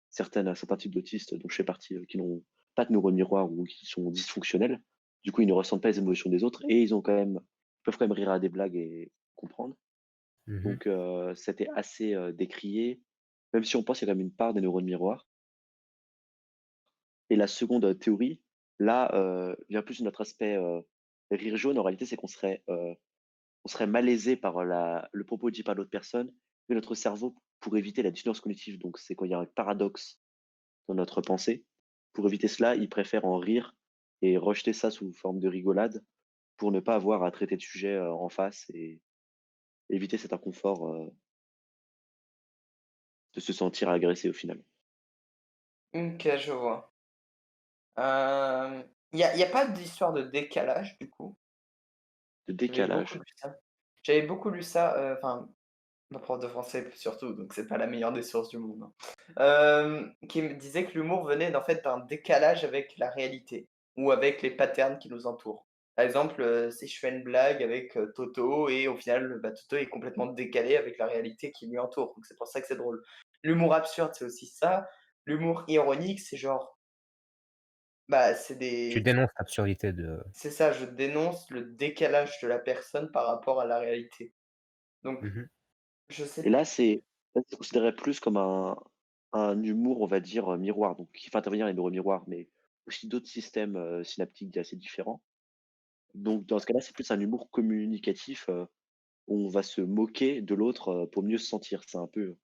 certains types d'autistes dont je fais partie, qui n'ont pas de neurones miroirs ou qui sont dysfonctionnels. Du coup, ils ne ressentent pas les émotions des autres et ils peuvent quand même rire à des blagues et comprendre. Mmh. Donc, c'était assez, décrié, même si on pense qu'il y a quand même une part des neurones miroirs. Et la seconde, théorie, là, vient plus de notre aspect, rire jaune. En réalité, c'est on serait malaisé par le propos dit par l'autre personne, que notre cerveau, pour éviter la dissonance cognitive, donc c'est quand il y a un paradoxe dans notre pensée, pour éviter cela, il préfère en rire et rejeter ça sous forme de rigolade pour ne pas avoir à traiter de sujet, en face et éviter cet inconfort, de se sentir agressé au final. OK, je vois. Il y a pas d'histoire de décalage du coup? De J'avais beaucoup décalage. lu ça. J'avais beaucoup lu ça, enfin, ma prof de français surtout, donc c'est pas la meilleure des sources du monde, hein. Qui me disait que l'humour venait en fait d'un décalage avec la réalité ou avec les patterns qui nous entourent. Par exemple, si je fais une blague avec, Toto et au final, bah, Toto est complètement décalé avec la réalité qui lui entoure, donc c'est pour ça que c'est drôle. L'humour absurde, c'est aussi ça. L'humour ironique, c'est genre, bah, Tu dénonces l'absurdité de c'est ça, je dénonce le décalage de la personne par rapport à la réalité. Donc mmh je Et sais là, c'est considéré plus comme un humour, on va dire, miroir, donc qui fait intervenir les neurones miroirs, mais aussi d'autres systèmes, synaptiques assez différents. Donc dans ce cas-là, c'est plus un humour communicatif, où on va se moquer de l'autre, pour mieux se sentir. C'est un peu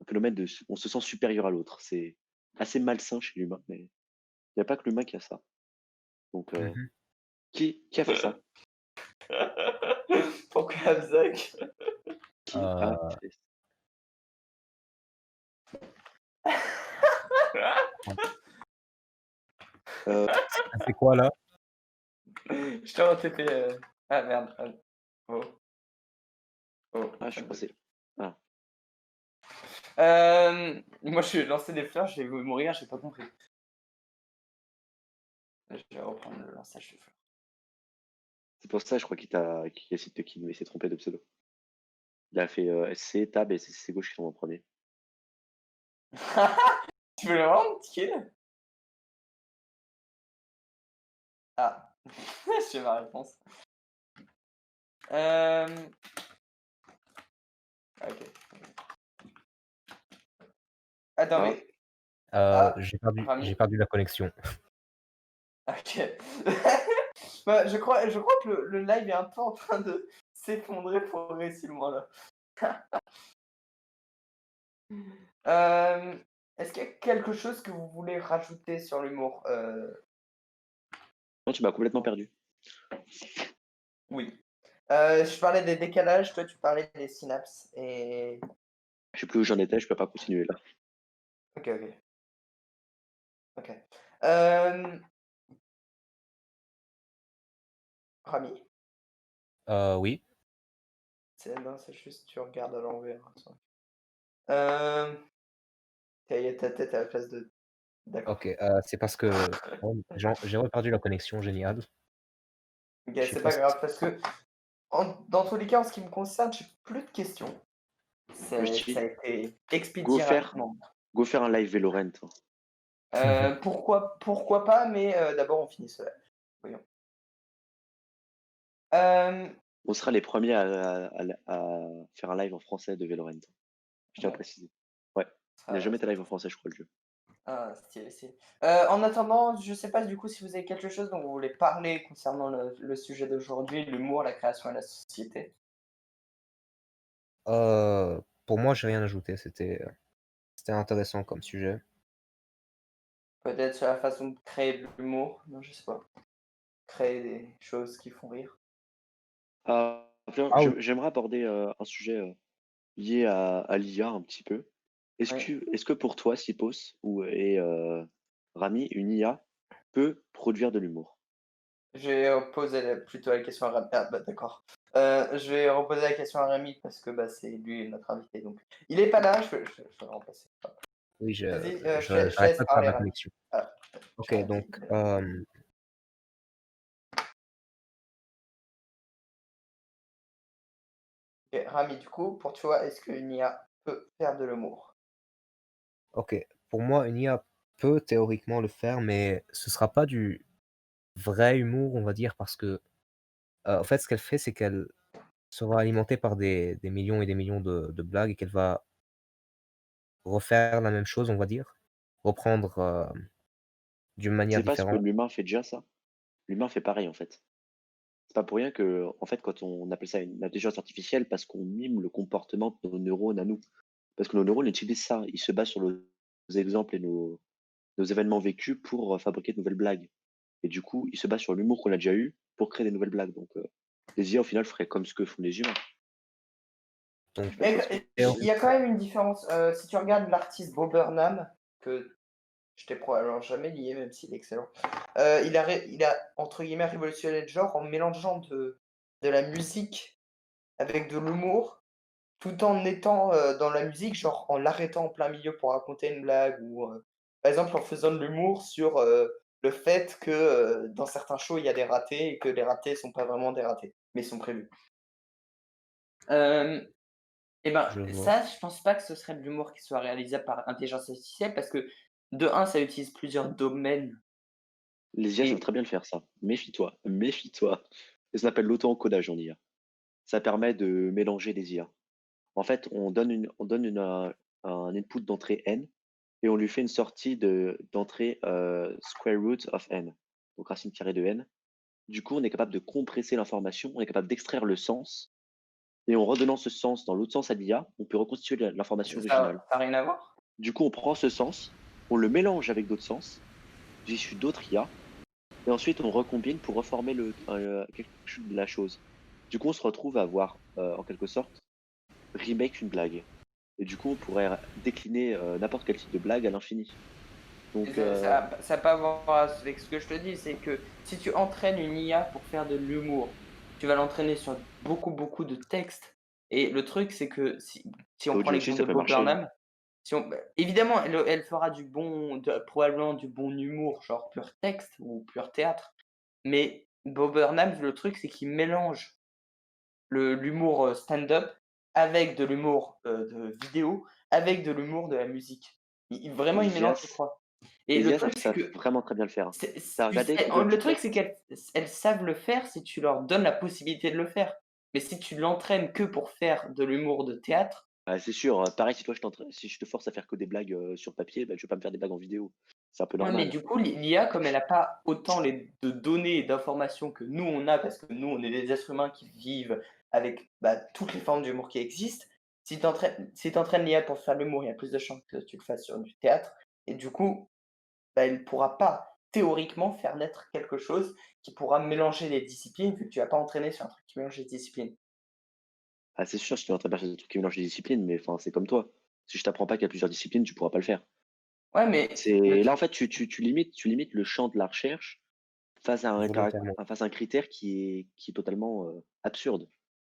un phénomène on se sent supérieur à l'autre. C'est assez malsain chez l'humain, mais il y a pas que l'humain qui a ça. Donc Mmh qui a fait ça? pourquoi Abzac? Qui a fait ça? Heu, C'est quoi là? Je t'ai en TP, ah merde, oh, oh, ah, je ça suis bug. passé. Ah, Moi, je lui ai lancé des fleurs, j'ai voulu mourir, j'ai pas compris. Je vais reprendre le lançage de fleurs. c'est pour ça, je crois qu'il a essayé de te kidnapper, il s'est trompé de pseudo. Il a fait, SC, tab et c'est gauche qui sont en premier. Tu voulais vraiment me kill? Ah, j'ai ma réponse. OK. Attends, Ah, mais ah, J'ai Rami? perdu la connexion. OK. Bah, je crois que le live est un peu en train de s'effondrer progressivement là. Est-ce qu'il y a quelque chose que vous voulez rajouter sur l'humour? Non, tu m'as complètement perdu. Oui. Je parlais des décalages, toi tu parlais des synapses et Je sais plus où j'en étais, je peux pas continuer là. OK, OK. OK. Hem, Rami? Oui. Non, c'est juste tu regardes à l'envers, attends. Hem, il y a ta tête à la place de d'accord. OK, c'est parce que j'ai reperdu la connexion, génial. OK, Je sais c'est pas pas si grave parce que dans tous les cas, en ce qui me concerne, j'ai plus de questions. Moi, je Ça a dis, été go expédié faire, rapidement. go faire un live Valorant. Pourquoi pas, mais d'abord on finit cela. Voyons. Hem, On sera les premiers à faire un live en français de Valorant. Je tiens à ouais, préciser. Ouais. Il n'a ça jamais été live en français, je crois, le jeu. stylé, stylé. En attendant, je sais pas du coup si vous avez quelque chose dont vous voulez parler concernant le sujet d'aujourd'hui, l'humour, la création et la société? Pour moi, j'ai rien ajouté, c'était intéressant comme sujet. Peut-être sur la façon de créer de l'humour? Non, je sais pas. Créer des choses qui font rire? Tiens, Ah oui, j'aimerais aborder un sujet lié à l'IA un petit peu. Oui. Est-ce que pour toi, Sipos Rami, une IA peut produire de l'humour? Je vais reposer plutôt la question à Rami. Ah bah d'accord. Je vais reposer la question à Rami parce que bah, c'est lui notre invité. Donc, il est pas là, je vais le remplacer. oui, Vas-y, je te j'arrête laisse pas de perdre parler, la Rami. connexion. Ah, OK, tu m'as dit. donc, Ok, Rami, du coup, pour toi, est-ce qu'une IA peut faire de l'humour? OK. Pour moi, une IA peut théoriquement le faire, mais ce sera pas du vrai humour, on va dire, parce que, en fait, ce qu'elle fait, c'est qu'elle sera alimentée par des millions et des millions de blagues et qu'elle va refaire la même chose, on va dire, reprendre, d'une manière C'est pas ce que différente. l'humain fait déjà, ça? L'humain fait pareil, en fait. C'est pas pour rien que, en fait, quand on appelle ça une intelligence artificielle, parce qu'on mime le comportement de nos neurones à nous. Parce que nos neurones utilisent ça. Ils se basent sur nos exemples et nos événements vécus pour fabriquer de nouvelles blagues. Et du coup, ils se basent sur l'humour qu'on a déjà eu pour créer des nouvelles blagues. Donc, les IA, au final, feraient comme ce que font les humains. Je Donc sais pas si tu vois ce que Mais je veux dire. il y a quand même une différence. Si tu regardes l'artiste Bo Burnham, que je t'ai probablement jamais lié, même s'il est excellent, il a, entre guillemets, révolutionné le genre en mélangeant de la musique avec de l'humour, tout en étant dans la musique, genre en l'arrêtant en plein milieu pour raconter une blague, ou par exemple en faisant de l'humour sur le fait que dans certains shows, il y a des ratés et que les ratés sont pas vraiment des ratés, mais sont prévus. Euh, Et ben, je vois. ça, je pense pas que ce serait de l'humour qui soit réalisable par intelligence artificielle parce que de un, ça utilise plusieurs domaines Les IA savent et très bien le faire, ça. Méfie-toi, méfie-toi. Et ça s'appelle l'auto-encodage en IA. Ça permet de mélanger des IA. En fait, on donne un input d'entrée n et on lui fait une sortie d'entrée square root of n, donc racine carrée de n. Du coup, on est capable de compresser l'information, on est capable d'extraire le sens, et en redonnant ce sens dans l'autre sens à l'IA, on peut reconstituer l'information originale. ça a rien à voir? Du coup, on prend ce sens, on le mélange avec d'autres sens, issus d'autres IA, et ensuite on recombine pour reformer la chose. Du coup, on se retrouve à avoir, en quelque sorte, remake une blague. Et du coup, on pourrait décliner n'importe quel type de blague à l'infini. Et Donc, ça a pas à voir avec ce que je te dis, c'est que si tu entraînes une IA pour faire de l'humour, tu vas l'entraîner sur beaucoup, beaucoup de textes. Et le truc, c'est que si on prend audio aussi, l'exemple ça de peut Bo marcher. Burnham, si on, bah, évidemment, elle fera probablement du bon humour, genre pur texte ou pur théâtre. Mais Bo Burnham, le truc, c'est qu'il mélange l'humour stand-up avec de l'humour de vidéo, avec de l'humour de la musique. Vraiment, il Les mélange IA, les 3. Et les le IA truc, c'est savent que vraiment très bien le faire, hein. T'as tu regardé sais, combien le de truc, c'est textes? qu'elles savent le faire si tu leur donnes la possibilité de le faire. Mais si tu l'entraînes que pour faire de l'humour de théâtre, Ah, c'est sûr, pareil, si je te force à faire que des blagues sur papier, bah, tu vas pas me faire des blagues en vidéo. C'est un peu ouais, mais normal. du coup, l'IA, comme elle a pas autant de données et d'informations que nous, on a, parce que nous, on est des êtres humains qui vivent avec, bah, toutes les formes d'humour qui existent, Si tu entraînes l'IA pour faire de l'humour, il y a plus de chances que tu le fasses sur du théâtre et du coup, bah, elle ne pourra pas théoriquement faire naître quelque chose qui pourra mélanger les disciplines vu que tu vas pas entraîné sur un truc qui mélange les disciplines. Ah, c'est sûr, si tu es en train de faire des trucs qui mélangent les disciplines, mais enfin, c'est comme toi. Si je t'apprends pas qu'il y a plusieurs disciplines, tu pourras pas le faire. Ouais, mais le C'est là, en truc fait, tu limites le champ de la recherche volontairement. face à un critère qui est totalement absurde.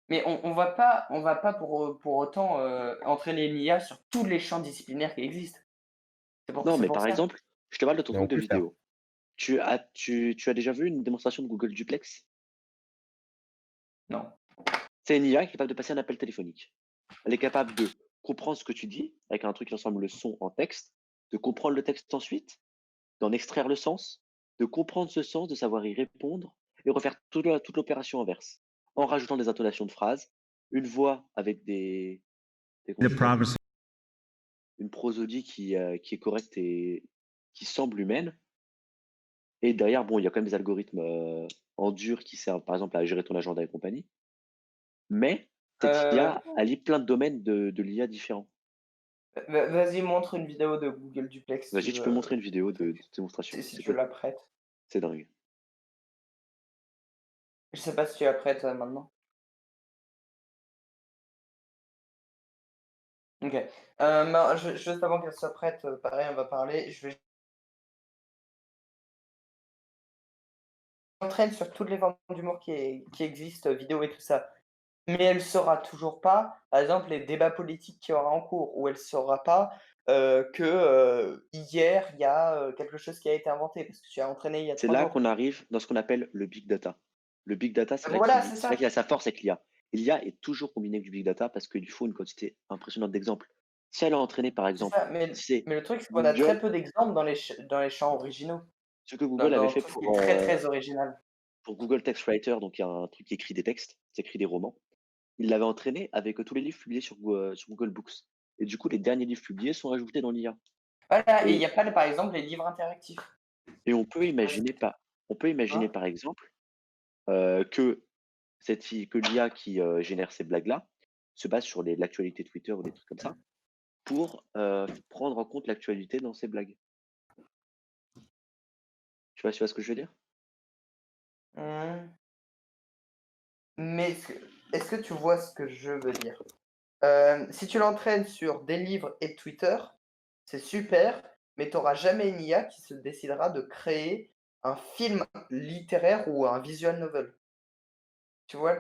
mais on va pas pour autant, entraîner une IA sur tous les champs disciplinaires qui existent. Non, C'est mais pour par ça. exemple, je te parle de ton Mais on truc de peut le faire. vidéo. Tu as déjà vu une démonstration de Google Duplex? Non. C'est une IA qui est capable de passer un appel téléphonique. Elle est capable de comprendre ce que tu dis avec un truc qui ressemble le son en texte, de comprendre le texte ensuite, d'en extraire le sens, de comprendre ce sens, de savoir y répondre et refaire toute l'opération inverse, en rajoutant des intonations de phrases, une voix avec comment The ça s'appelle, progress. une prosodie qui est correcte et qui semble humaine. Et derrière, bon, il y a quand même des algorithmes en dur qui servent par exemple à gérer ton agenda et compagnie. Mais cette Heu, IA allie plein de domaines de l'IA différents. vas-y montre une vidéo de Google Duplex si tu Vas-y, tu peux veux, montrer une vidéo de truc. démonstration. Si tu l'apprêtes. C'est dingue. Je sais pas si tu l'apprêtes, maintenant? OK. Ben, juste avant qu'elle soit prête, pareil, on va parler. Je vais j'entraîne sur toutes les formes d'humour qui existent, vidéo et tout ça. Mais elle saura toujours pas, par exemple, les débats politiques qu'il y aura en cours, ou elle saura pas, hier, il y a, quelque chose qui a été inventé parce que tu as entraîné il y a C'est 3 là jours. qu'on arrive dans ce qu'on appelle le big data. Le big data, Voilà, c'est c'est là ça. qu'il a sa force avec l'IA. Et l'IA est toujours combinée avec du big data parce qu'il lui faut une quantité impressionnante d'exemples. Si elle a entraîné, par C'est exemple, ça, si c'est mais le truc, c'est qu'on a très Google, peu d'exemples dans les champs originaux, ce que Google avait dans fait tout ce qui est très, très original. pour Google Text Writer, donc il y a un truc qui écrit des textes, qui écrit des romans, il l'avait entraîné avec tous les livres publiés sur Google Books. Et du coup, les derniers livres publiés sont ajoutés dans l'IA. Voilà, et il y Et, a pas, par exemple, les livres interactifs. et Parce on peut imaginer hein? par exemple que que l'IA qui génère ces blagues-là se base sur l'actualité Twitter ou des trucs comme ça pour prendre en compte l'actualité dans ses blagues. Tu vois ce que je veux dire? Mmh, mais est-ce que tu vois ce que je veux dire? Si tu l'entraînes sur des livres et Twitter, c'est super, mais tu auras jamais une IA qui se décidera de créer un film littéraire ou un visual novel. Tu vois?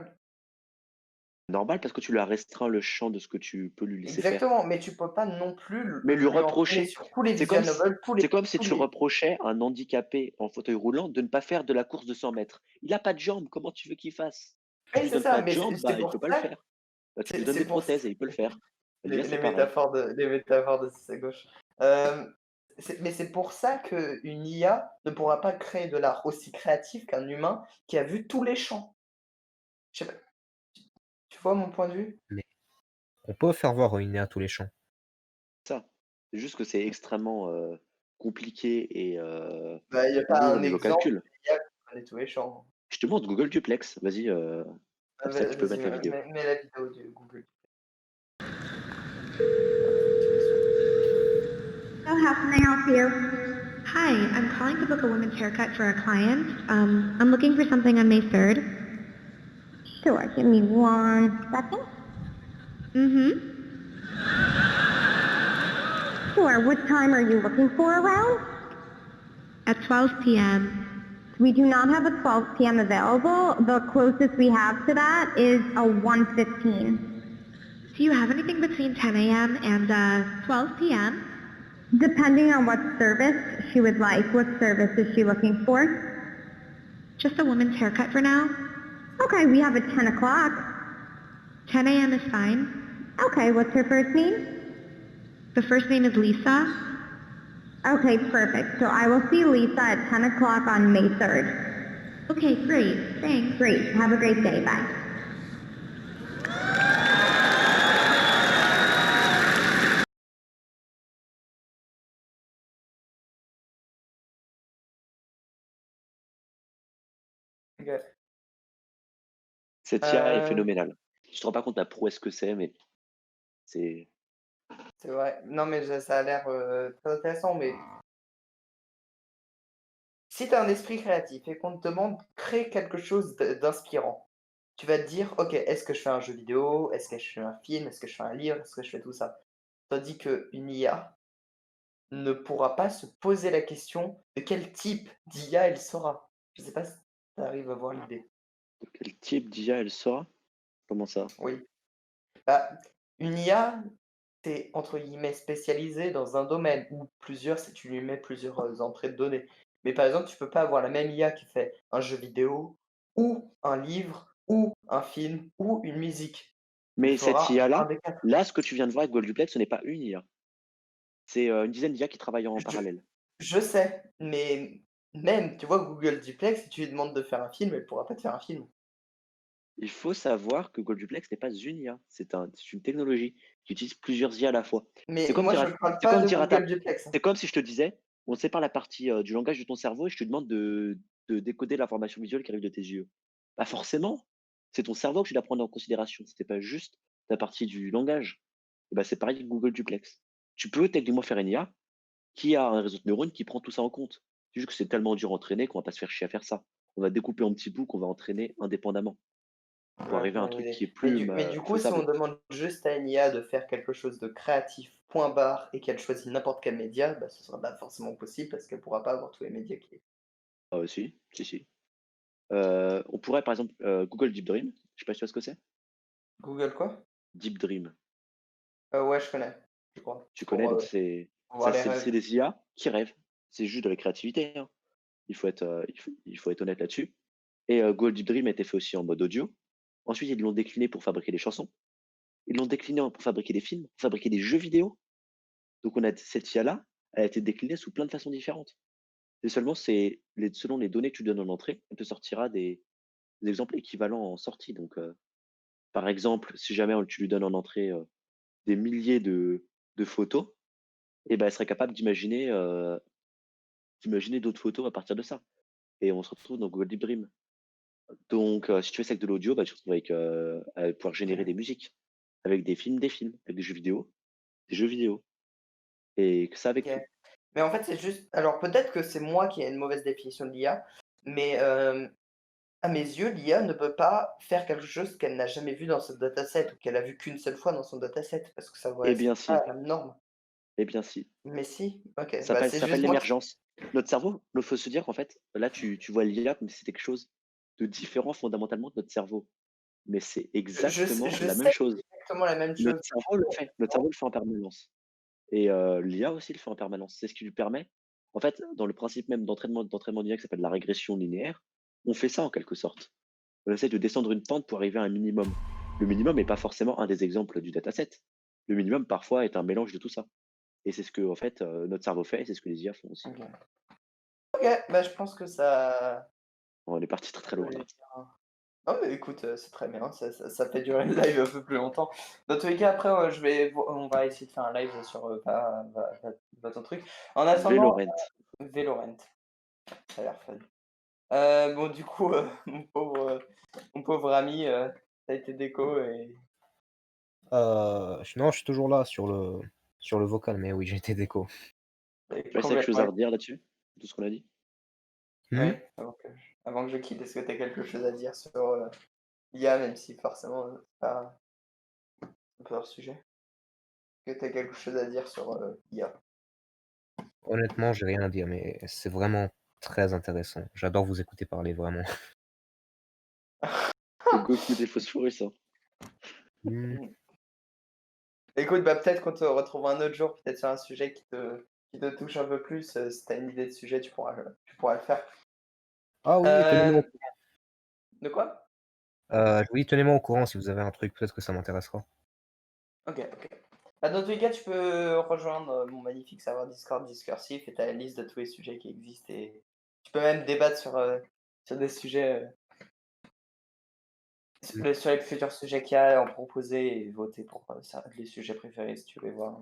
Normal parce que tu lui as restreint le champ de ce que tu peux lui laisser faire. Exactement, mais tu peux pas non plus Mais lui lui entraîner reprocher, sur tous les c'est comme visual si, novels, c'est comme si tous tu les reprochais à un handicapé en fauteuil roulant de ne pas faire de la course de 100 mètres. Il a pas de jambes, comment tu veux qu'il fasse? Tu oui, lui c'est donnes ça, pas de mais jambes, c'est bah il pour peut pas le ça faire. Bah, tu lui donnes des pour ç prothèses et il peut le faire. L'IA, c'est les pareil. métaphores de c'est gauche. C'est pour ça qu'une IA ne pourra pas créer de l'art aussi créatif qu'un humain qui a vu tous les champs. Je sais pas, tu vois mon point de vue? Mais on peut faire voir une IA tous les champs. Ça. C'est juste que c'est extrêmement compliqué et Bah, il y a pas lourd au un niveau exemple calcul. d'IA qui connaît tous les champs. Je te montre Google Duplex. Vas-y, comme ça tu peux Vas-y, mettre la vidéo. mets la vidéo de Google. So how can I help you? Hi, I'm calling to book a women's haircut for a client. I'm looking for something on May 3rd. Sure, give me 1 second. Mm-hmm. Sure, what time are you looking for around? At 12 p.m. We do not have a 12 p.m. available. The closest we have to that is a 1:15. Do you have anything between 10 a.m. and 12 p.m.? Depending on what service she would like. What service is she looking for? Just a woman's haircut for now. Okay, we have a 10 o'clock. 10 a.m. is fine. Okay, what's her first name? The first name is Lisa. Okay, perfect. So I will see Lisa at 10 o'clock on May 3rd. Okay, great. Thanks. Great. Have a great day. Bye. OK. Cette IA est Heu, phénoménale. Tu te rends pas compte la prouesse que c'est, mais C'est C'est vrai. Non, mais ça a l'air très intéressant. Mais si tu as un esprit créatif et qu'on te demande crée quelque chose d'inspirant, tu vas te dire, ok, est-ce que je fais un jeu vidéo? Est-ce que je fais un film? Est-ce que je fais un livre? Est-ce que je fais tout ça? Tandis qu'une IA ne pourra pas se poser la question de quel type d'IA elle sera. Je sais pas si tu arrives à voir l'idée. quel type d'IA elle sera? Comment ça? Oui. Bah, une IA, c'est entre guillemets spécialisé dans un domaine ou plusieurs si tu lui mets plusieurs entrées de données. Mais par exemple, tu peux pas avoir la même IA qui fait un jeu vidéo ou un livre ou un film ou une musique. Il Mais cette fera un IA-là, des quatre. là, ce que tu viens de voir avec Golduplex, ce n'est pas une IA. C'est une dizaine d'IA qui travaillent en Je, parallèle. je sais, mais même, tu vois, Google Duplex, si tu lui demandes de faire un film, elle pourra pas te faire un film. Il faut savoir que Golduplex n'est pas une IA, c'est une technologie qui utilise plusieurs IA à la fois. C'est Mais comme moi, dire, je ne parle c'est pas comme de dire à ta, Google Duplex. c'est comme si je te disais, on sépare la partie du langage de ton cerveau et je te demande de décoder l'information visuelle qui arrive de tes yeux. Pas forcément. C'est ton cerveau que tu dois prendre en considération. C'était pas juste la partie du langage. Et ben, c'est pareil avec Google Duplex. Tu peux techniquement faire une IA qui a un réseau de neurones qui prend tout ça en compte. C'est juste que c'est tellement dur à entraîner qu'on va pas se faire chier à faire ça. On va découper en petits bouts qu'on va entraîner indépendamment pour Ouais, arriver à un bonne truc idée. qui est Mais plus du coup, si on faisable. demande juste à une IA de faire quelque chose de créatif, point barre, et qu'elle choisit n'importe quel média, bah, ce sera pas forcément possible parce qu'elle pourra pas avoir tous les médias qui. Ah, si, si, si. On pourrait par exemple Google Deep Dream. Je sais pas si tu vois ce que c'est. Google quoi? Deep Dream. Ouais, je connais, je crois. Tu connais, Pour donc c'est voir ça, les c'est rêves. des IA qui rêvent. C'est juste de la créativité, hein. Il faut être honnête là-dessus. Et Google Deep Dream a été fait aussi en mode audio. Ensuite, ils l'ont décliné pour fabriquer des chansons. Ils l'ont décliné pour fabriquer des films, pour fabriquer des jeux vidéo. Donc on a cette IA-là, elle a été déclinée sous plein de façons différentes. Et seulement, selon les données que tu donnes en entrée, elle te sortira des exemples équivalents en sortie. Donc, par exemple, si jamais tu lui donnes en entrée des milliers de photos, et ben, elle serait capable d'imaginer d'autres photos à partir de ça. Et on se retrouve dans Google Deep Dream. Donc, si tu fais ça avec de l'audio, bah, tu te retrouves à pouvoir générer des musiques, avec des films, avec des jeux vidéo, et que ça avec Ok. tout. Mais en fait, c'est juste. Alors peut-être que c'est moi qui ai une mauvaise définition de l'IA, mais à mes yeux, l'IA ne peut pas faire quelque chose qu'elle n'a jamais vu dans son dataset ou qu'elle a vu qu'une seule fois dans son dataset parce que ça ne Eh correspond bien, pas si. à la norme. Eh bien, si. Mais si, ok, Ça bah s'appelle c'est ça s'appelle juste moi qui. l'émergence. Notre cerveau, il faut se dire qu'en fait, là, tu vois l'IA, mais c'est quelque chose de différent fondamentalement de notre cerveau. Mais c'est exactement Je la même sais chose. exactement la même Notre chose. cerveau le fait. Notre cerveau le fait en permanence. Et l'IA aussi le fait en permanence. C'est ce qui lui permet, en fait, dans le principe même d'entraînement d'IA qui s'appelle la régression linéaire, on fait ça en quelque sorte. On essaie de descendre une pente pour arriver à un minimum. Le minimum n'est pas forcément un des exemples du dataset. Le minimum, parfois, est un mélange de tout ça. Et c'est ce que, en fait, notre cerveau fait, et c'est ce que les IA font aussi. Ok, ok, bah je pense que ça. On est parti très Ça très peut loin les là. dire. Non mais écoute, c'est très bien, ça fait durer le live un peu plus longtemps. Dans tous les cas, après, on va essayer de faire un live sur ton truc. En attendant, Valorant. Valorant, ça a l'air fun. Bon, du coup, mon pauvre ami, t'as été déco et. Non, je suis toujours là sur le vocal, mais oui, j'ai été déco. et Tu as quelque chose complètement. à redire là-dessus? Tout ce qu'on a dit? Hmm. Ouais, avant que je quitte, est-ce que t'as quelque chose à dire sur l'IA, même si forcément, c'est pas un peu hors sujet? Est-ce que t'as quelque chose à dire sur l'IA? Honnêtement, j'ai rien à dire, mais c'est vraiment très intéressant. J'adore vous écouter parler, vraiment. C'est Goku des phosphorus, hein. Hmm. Écoute, bah, peut-être qu'on te retrouve un autre jour, peut-être sur un sujet qui te touche un peu plus. Si tu as une idée de sujet, tu pourras le faire. Ah oui, tenez-moi Euh, de quoi? oui, tenez-moi au courant si vous avez un truc, peut-être que ça m'intéressera. Ok. Bah, dans tous les cas, tu peux rejoindre mon magnifique serveur Discord discursif et tu as la liste de tous les sujets qui existent et tu peux même débattre sur des sujets, sur les futurs sujets qu'il y a, en proposer et voter pour les sujets préférés si tu veux les voir.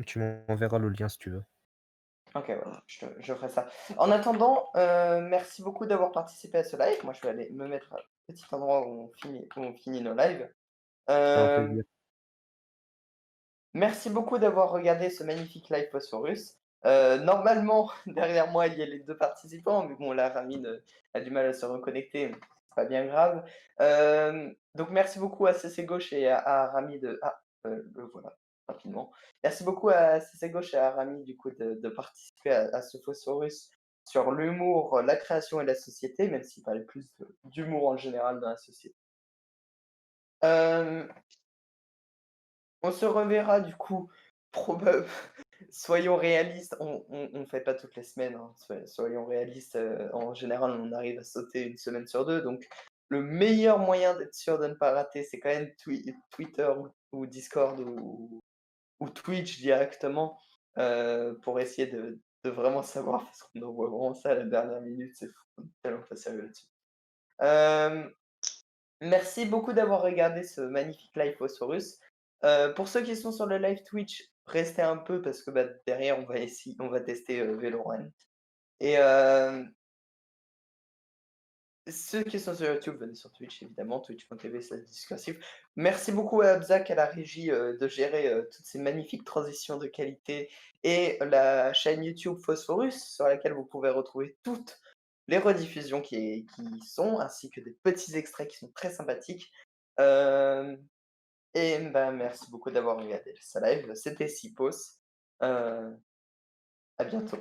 Tu m'enverras le lien si tu veux. Ok, ouais, je ferai ça. En attendant, merci beaucoup d'avoir participé à ce live. Moi, je vais aller me mettre à un petit endroit où on finit nos lives. C'était un Euh, plaisir. Merci beaucoup d'avoir regardé ce magnifique live Phosphorus. Normalement, derrière moi, il y a les 2 participants, mais bon, là, Ramine, a du mal à se reconnecter, mais c'est pas bien grave. Donc merci beaucoup à CC Gauche et à Rami le voilà, rapidement. Merci beaucoup à CC Gauche et à Rami, du coup, de participer à ce Phosphorus sur l'humour, la création et la société, même s'il parlait plus d'humour en général dans la société. Hem On se reverra du coup, proba soyons réalistes, on fait pas toutes les semaines, hein, soyons réalistes, en général, on arrive à sauter une semaine sur 2, donc le meilleur moyen d'être sûr de ne pas rater, c'est quand même Twitter ou Discord ou Twitch directement, pour essayer de vraiment savoir, parce qu'on envoie vraiment ça à la dernière minute, c'est fou, on est tellement pas sérieux là-dessus. Merci beaucoup d'avoir regardé ce magnifique live Phosphorus. Pour ceux qui sont sur le live Twitch, restez un peu parce que bah, derrière on va tester Valorant. Et ceux qui sont sur YouTube, venez sur Twitch évidemment, twitch.tv/discursif. Merci beaucoup à Abzak à la régie de gérer toutes ces magnifiques transitions de qualité et la chaîne YouTube Phosphorus sur laquelle vous pouvez retrouver toutes les rediffusions qui sont, ainsi que des petits extraits qui sont très sympathiques. Et bah, merci beaucoup d'avoir regardé ce live. C'était Sipos. À bientôt.